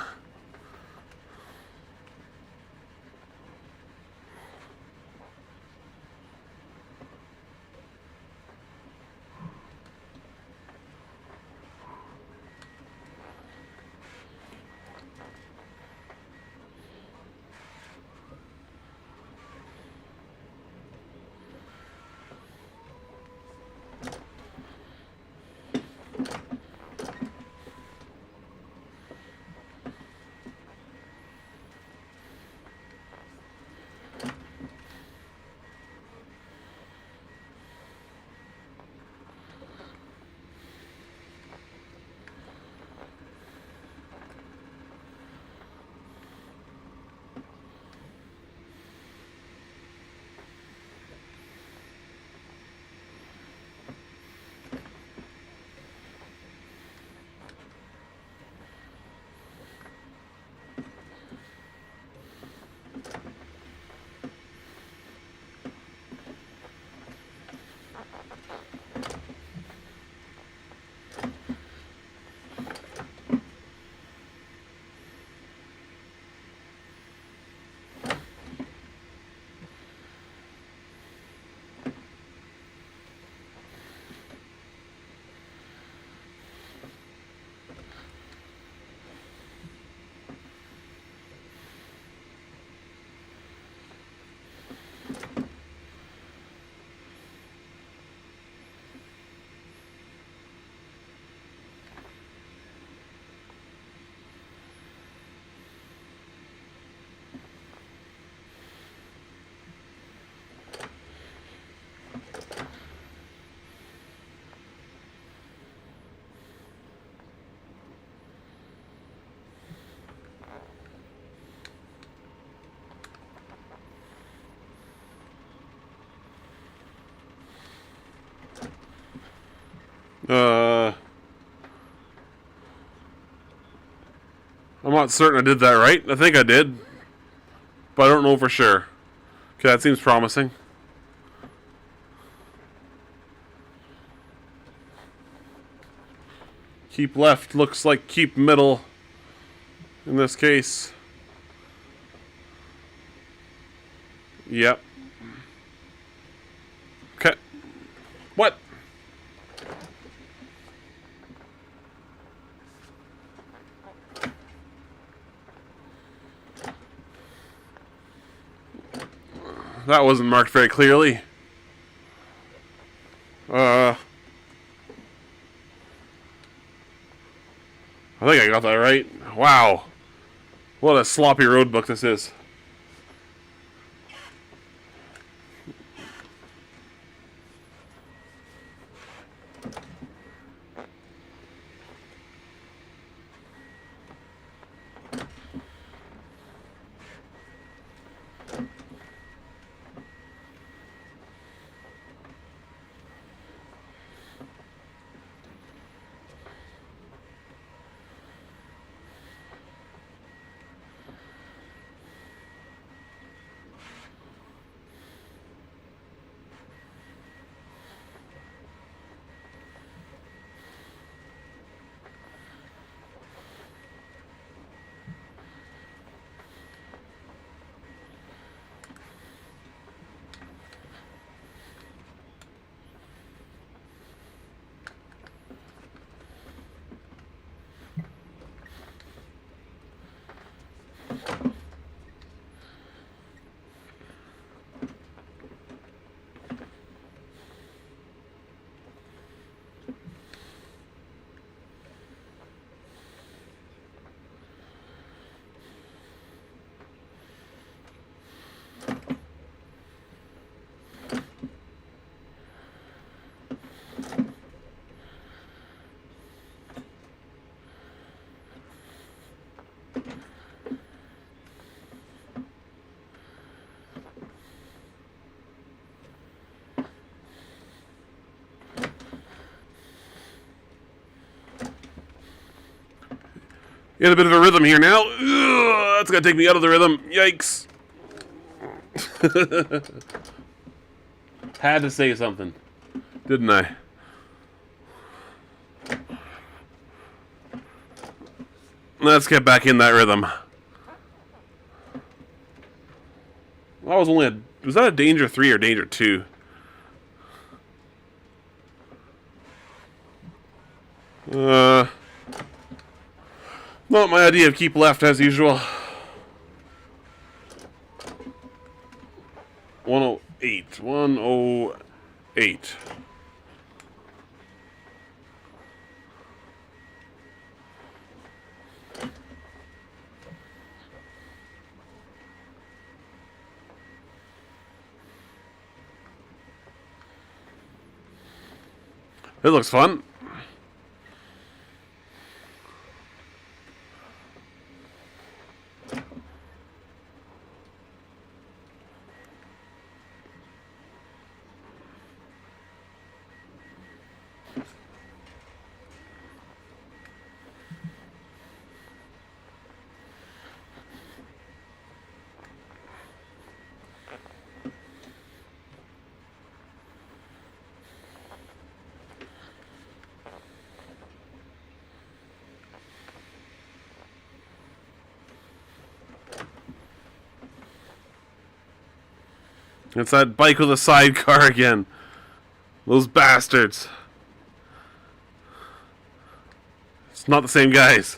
I'm not certain I did that right. I think I did, but I don't know for sure. Okay, that seems promising. Keep left looks like keep middle in this case. Yep. Okay. What? That wasn't marked very clearly. I think I got that right. Wow. What a sloppy road book this is. In a bit of a rhythm here now. Ugh, that's gonna take me out of the rhythm. Yikes. Had to say something, didn't I? Let's get back in that rhythm. That was only a... Was that a danger 3 or danger 2? Not my idea of keep left as usual. 108. 108. It looks fun. It's that bike with a sidecar again. Those bastards. It's not the same guys.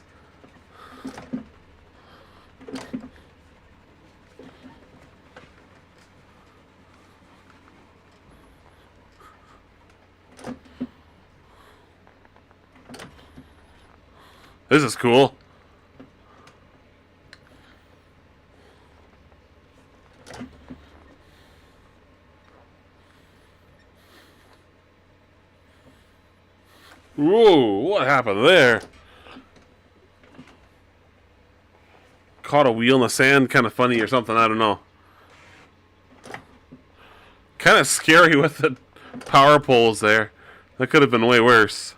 This is cool. Whoa, what happened there? Caught a wheel in the sand, kind of funny or something, I don't know. Kind of scary with the power poles there. That could have been way worse.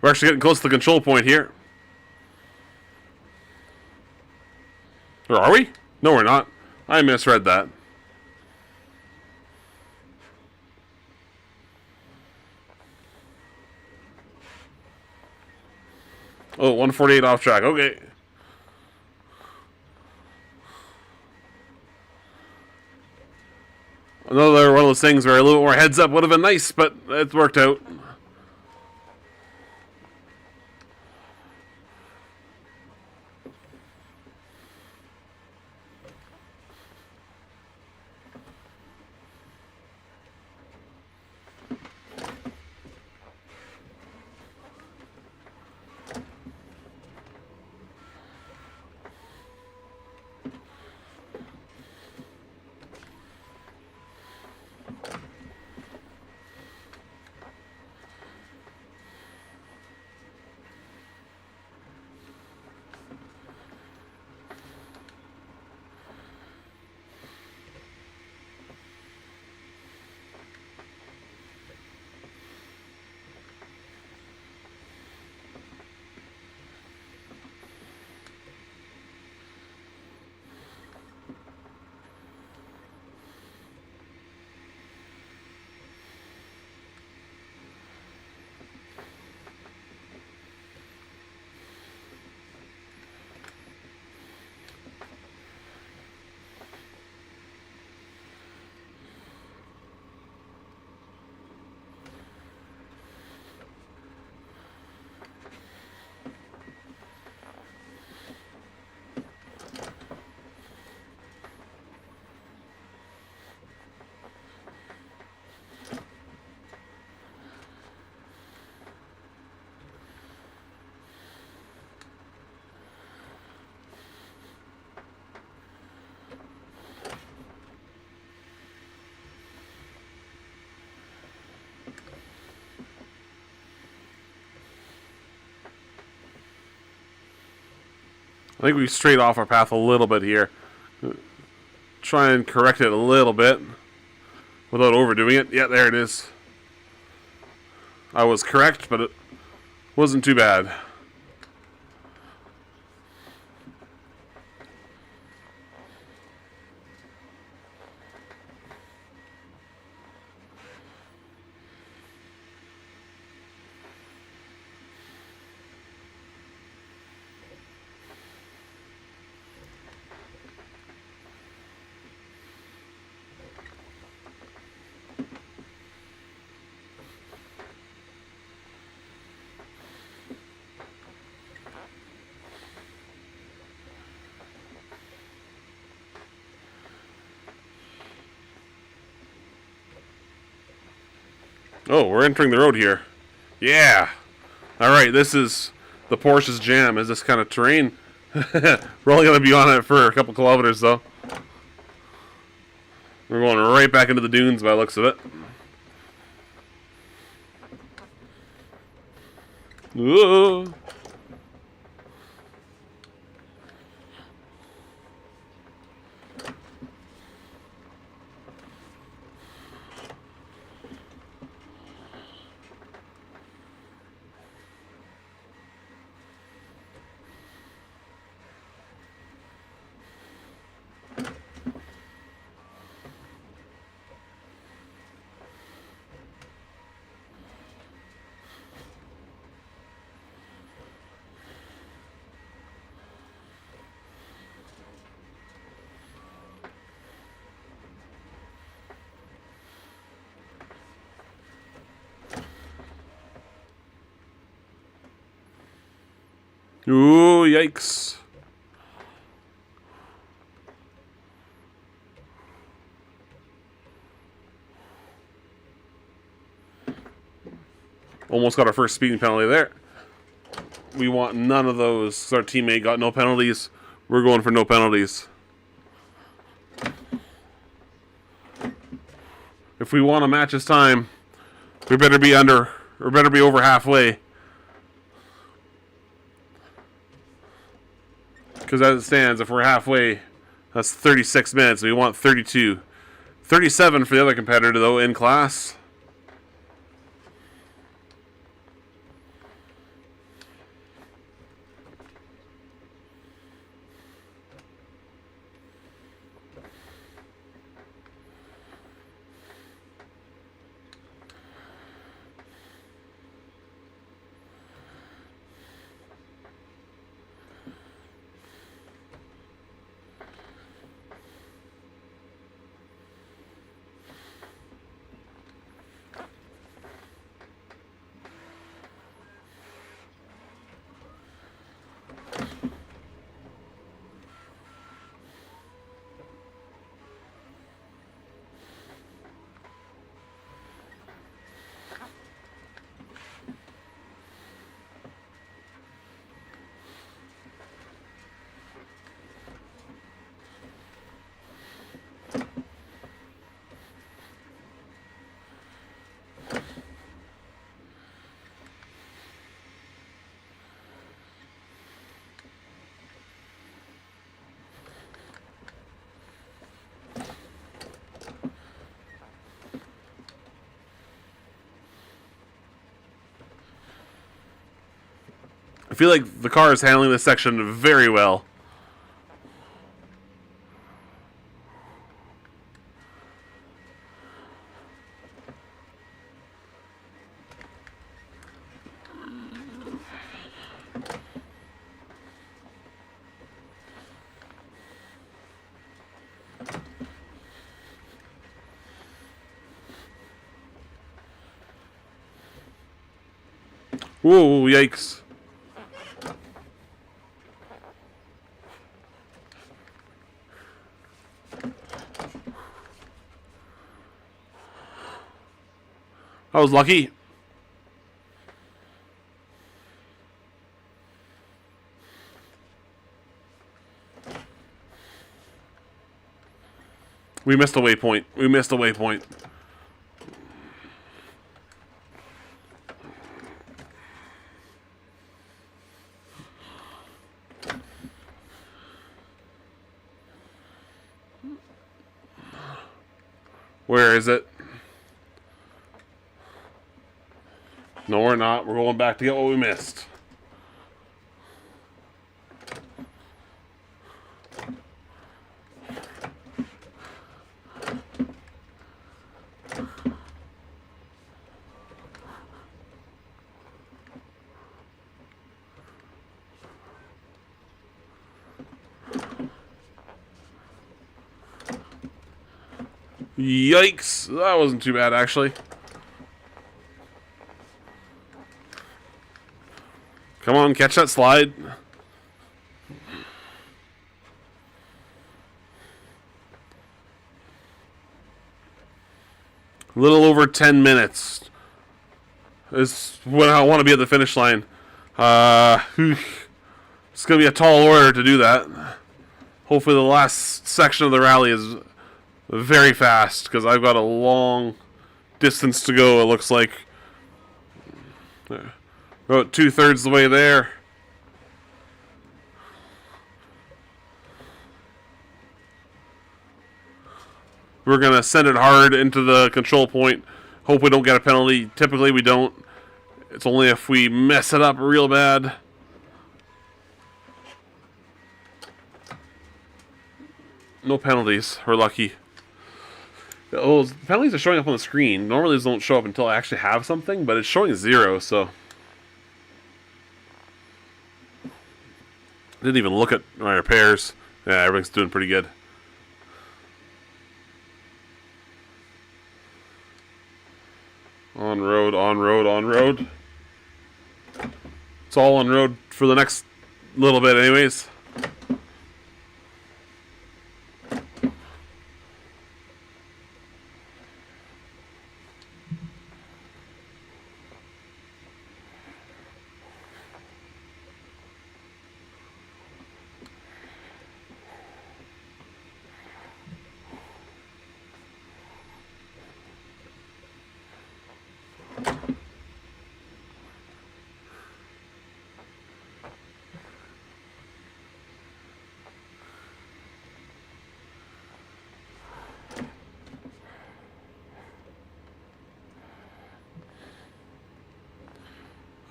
We're actually getting close to the control point here. Or are we? No, we're not. I misread that. Oh, 148 off track. Okay. Another one of those things where a little more heads up would have been nice, but it worked out. I think we strayed off our path a little bit here. Try and correct it a little bit without overdoing it. Yeah, there it is. I was correct, but it wasn't too bad. Oh, we're entering the road here. Yeah. All right, this is the Porsche's jam, is this kind of terrain. We're only going to be on it for a couple kilometers, though. We're going right back into the dunes by the looks of it. Whoa. Ooh, yikes. Almost got our first speeding penalty there. We want none of those. Our teammate got no penalties. We're going for no penalties. If we want to match his time, we better be under, or better be over halfway. Because as it stands, if we're halfway, that's 36 minutes. We want 32. 37 for the other competitor, though, in class. I feel like the car is handling this section very well. Whoa, yikes. I was lucky. We missed a waypoint. We missed a waypoint. Where is it? No, we're not. We're going back to get what we missed. Yikes. That wasn't too bad, actually. Come on, catch that slide. A little over 10 minutes is when I want to be at the finish line. It's going to be a tall order to do that. Hopefully the last section of the rally is very fast, because I've got a long distance to go, it looks like. About 2/3 the way there. We're going to send it hard into the control point. Hope we don't get a penalty. Typically we don't. It's only if we mess it up real bad. No penalties. We're lucky. Oh, penalties are showing up on the screen. Normally these don't show up until I actually have something, but it's showing 0, so... Didn't even look at my repairs. Yeah, everything's doing pretty good. On road, on road, on road. It's all on road for the next little bit anyways.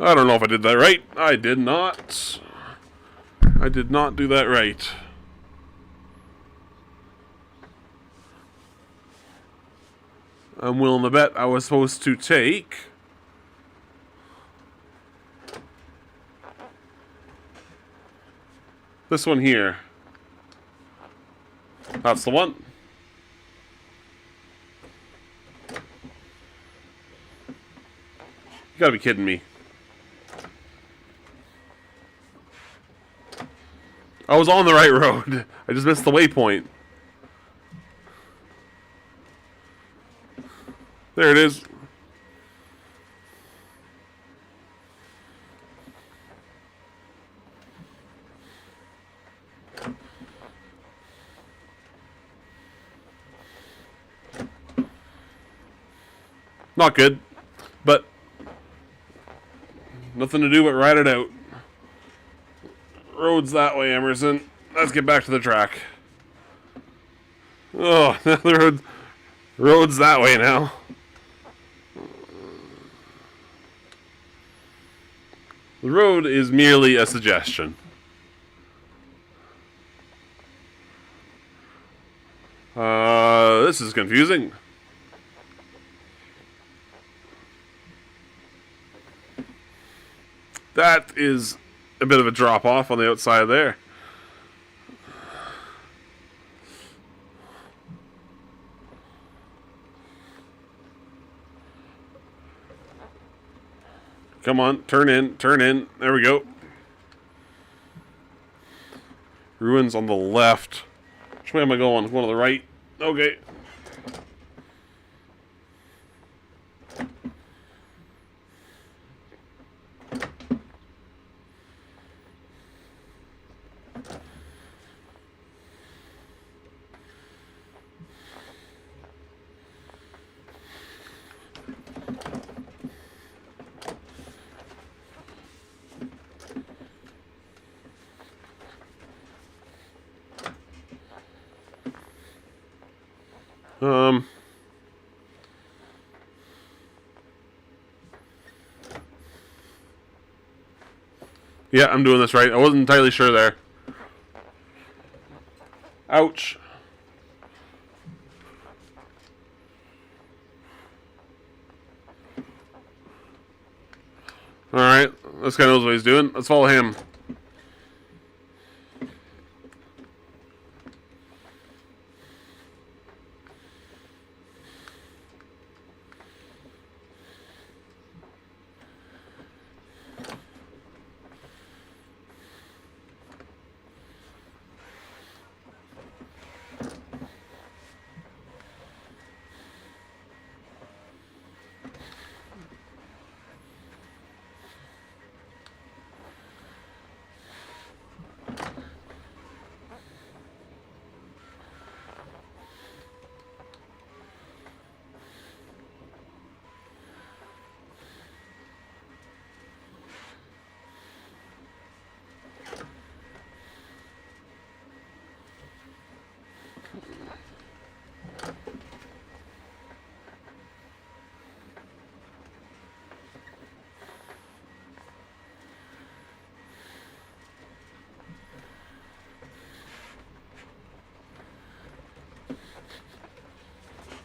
I don't know if I did that right. I did not. I did not do that right. I'm willing to bet I was supposed to take... this one here. That's the one. You gotta be kidding me. I was on the right road. I just missed the waypoint. There it is. Not good, but nothing to do but ride it out. Road's that way, Emerson. Let's get back to the track. Oh, the road's that way now. The road is merely a suggestion. This is confusing. That is a bit of a drop off on the outside there. Come on, turn in, turn in. There we go. Ruins on the left. Which way am I going? I'm going to the right. Okay. Yeah, I'm doing this right. I wasn't entirely sure there. Ouch. Alright, this guy knows what he's doing. Let's follow him.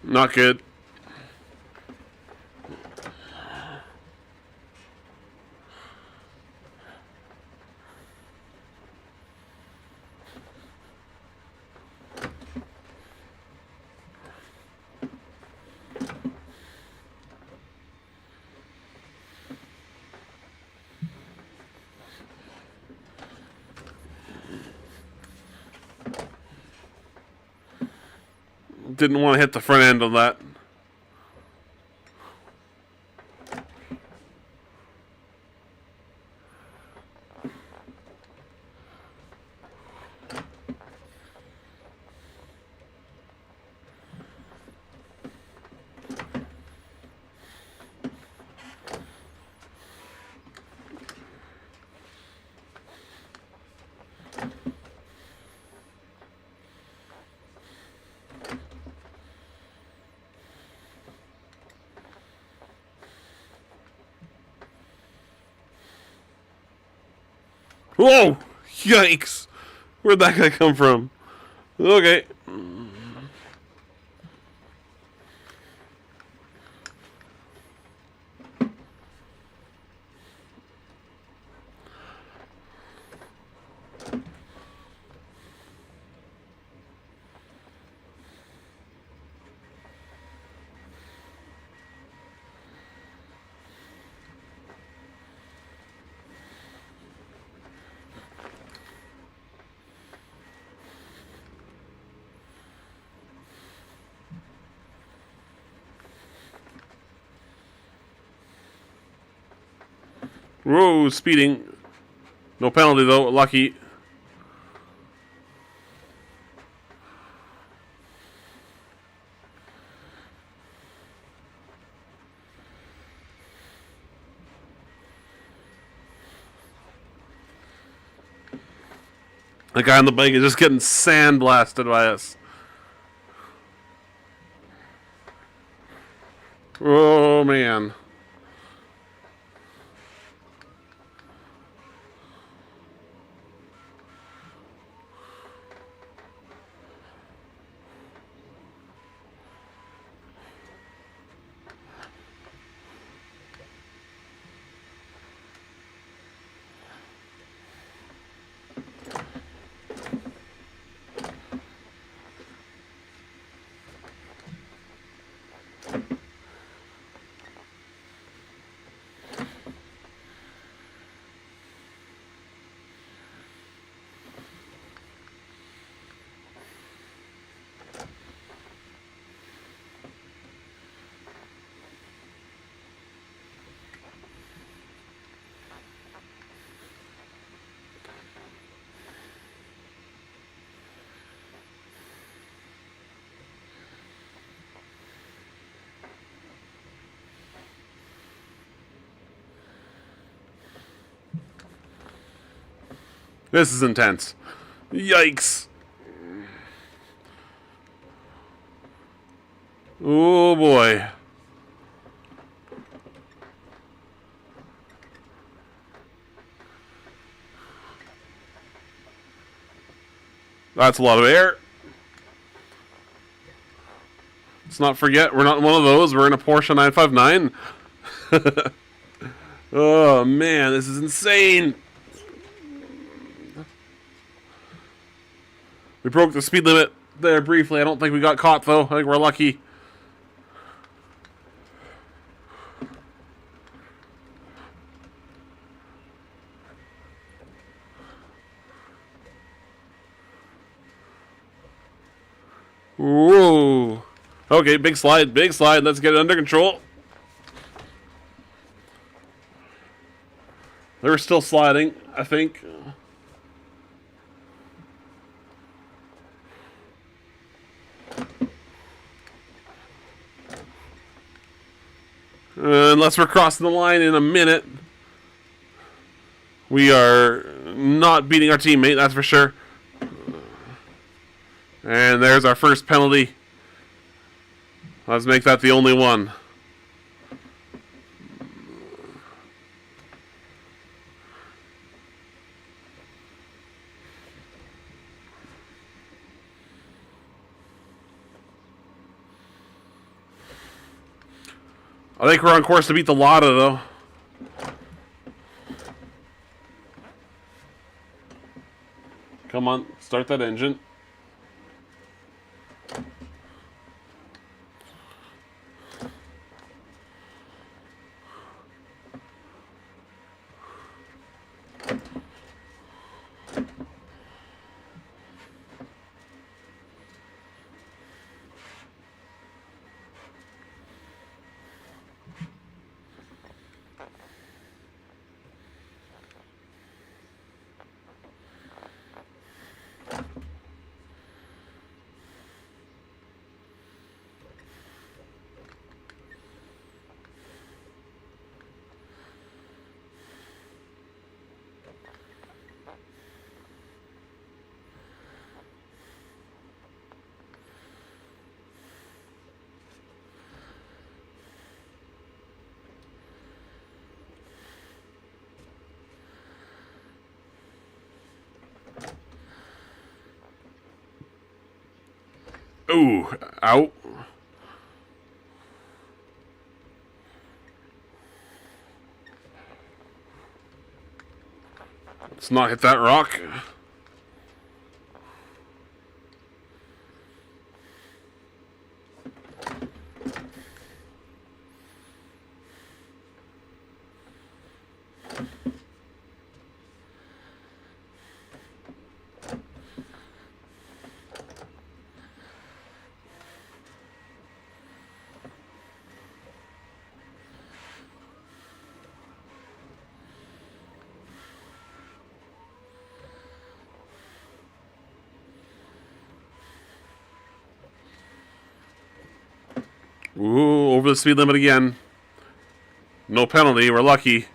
Not good. Didn't want to hit the front end on that. Whoa! Yikes! Where'd that guy come from? Okay. Whoa, speeding. No penalty though, lucky. The guy on the bike is just getting sandblasted by us. Oh man. This is intense. Yikes. Oh boy. That's a lot of air. Let's not forget, we're not one of those. We're in a Porsche 959. Oh, man, this is insane. We broke the speed limit there briefly. I don't think we got caught, though. I think we're lucky. Whoa. Okay, big slide, big slide. Let's get it under control. They're still sliding, I think. Unless we're crossing the line in a minute. We are not beating our teammate, that's for sure. And there's our first penalty. Let's make that the only one. I think we're on course to beat the Lotta, though. Come on, start that engine. Ooh, out. Let's not hit that rock. Ooh, over the speed limit again. No penalty, we're lucky.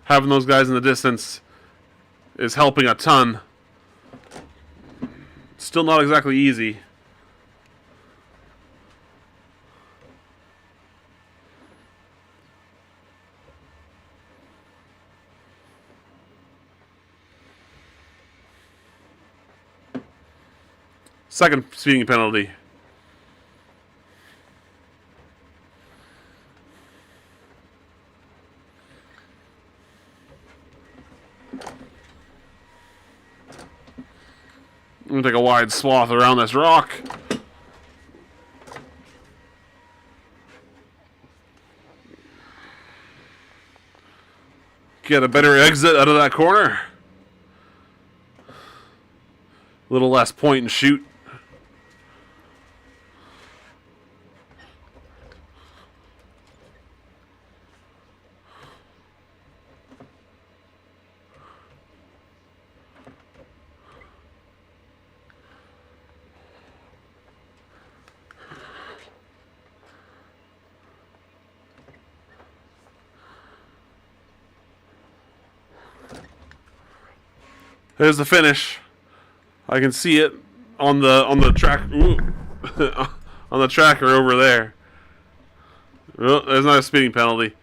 Having those guys in the distance is helping a ton. Still not exactly easy. Second speeding penalty. I'm gonna take a wide swath around this rock. Get a better exit out of that corner. A little less point and shoot. There's the finish. I can see it. on the track. Ooh, on the tracker over there. Oh, there's not a speeding penalty.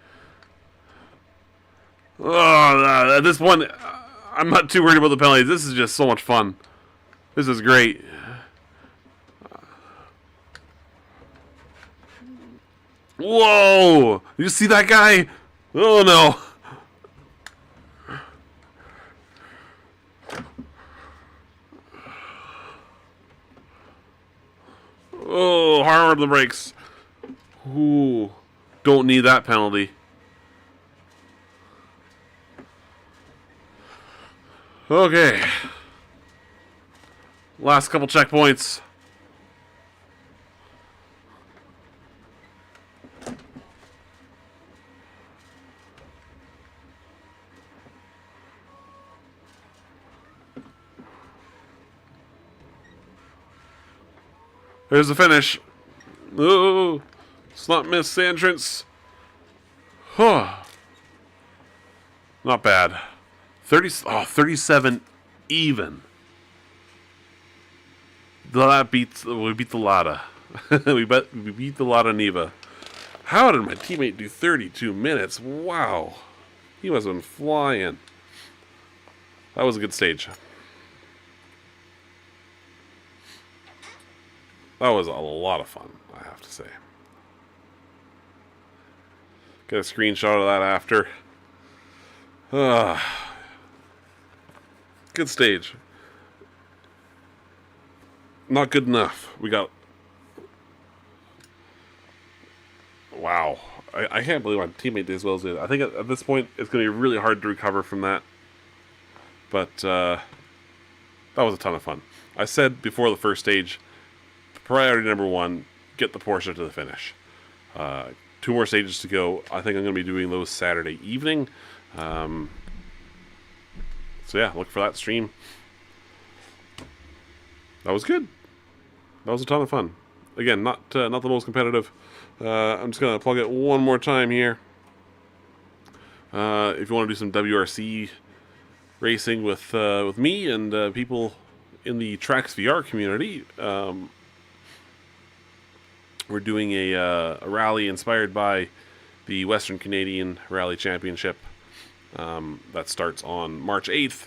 Oh, at this point, I'm not too worried about the penalties. This is just so much fun. This is great. Whoa! You see that guy? Oh no! Oh, hard on the brakes. Ooh, don't need that penalty. Okay. Last couple checkpoints. There's the finish. Oh, let's not miss the entrance. Huh. Not bad. 37 even. That beats. We beat the Lada. we beat the Lada Neva. How did my teammate do 32 minutes? Wow. He must have been flying. That was a good stage. That was a lot of fun, I have to say. Get a screenshot of that after. Good stage. Not good enough. We got... Wow. I can't believe my teammate did as well as did. I think at this point, it's going to be really hard to recover from that. But, that was a ton of fun. I said before the first stage, priority number one, get the Porsche to the finish. 2 more stages to go. I think I'm going to be doing those Saturday evening. So yeah, look for that stream. That was good. That was a ton of fun. Again, not the most competitive. I'm just going to plug it one more time here. If you want to do some WRC racing with me and people in the Tracks VR community, we're doing a rally inspired by the Western Canadian Rally Championship that starts on March 8th.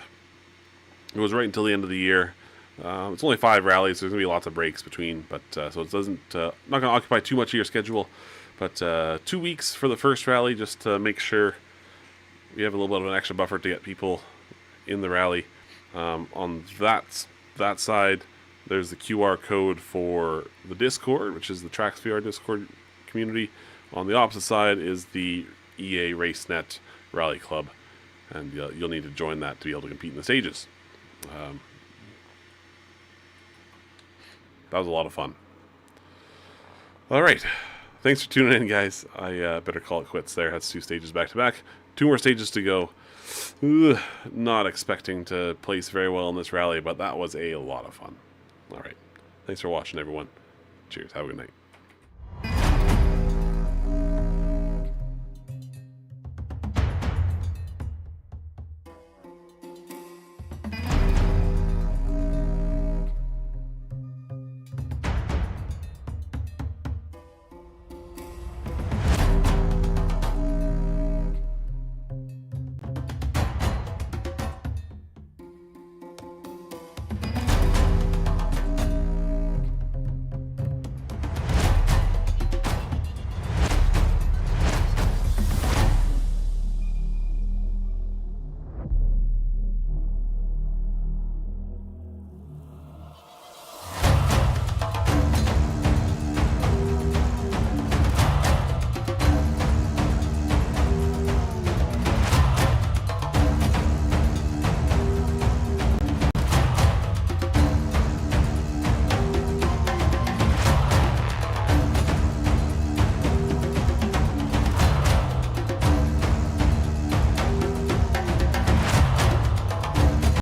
It goes right until the end of the year. It's only 5 rallies, so there's going to be lots of breaks between, but so it doesn't not going to occupy too much of your schedule. But 2 weeks for the first rally, just to make sure we have a little bit of an extra buffer to get people in the rally. On that side, there's the QR code for the Discord, which is the Tracks VR Discord community. On the opposite side is the EA RaceNet Rally Club, and you'll need to join that to be able to compete in the stages. That was a lot of fun. All right. Thanks for tuning in, guys. I better call it quits there. That's 2 stages back to back. 2 more stages to go. Not expecting to place very well in this rally, but that was a lot of fun. All right. Thanks for watching, everyone. Cheers. Have a good night.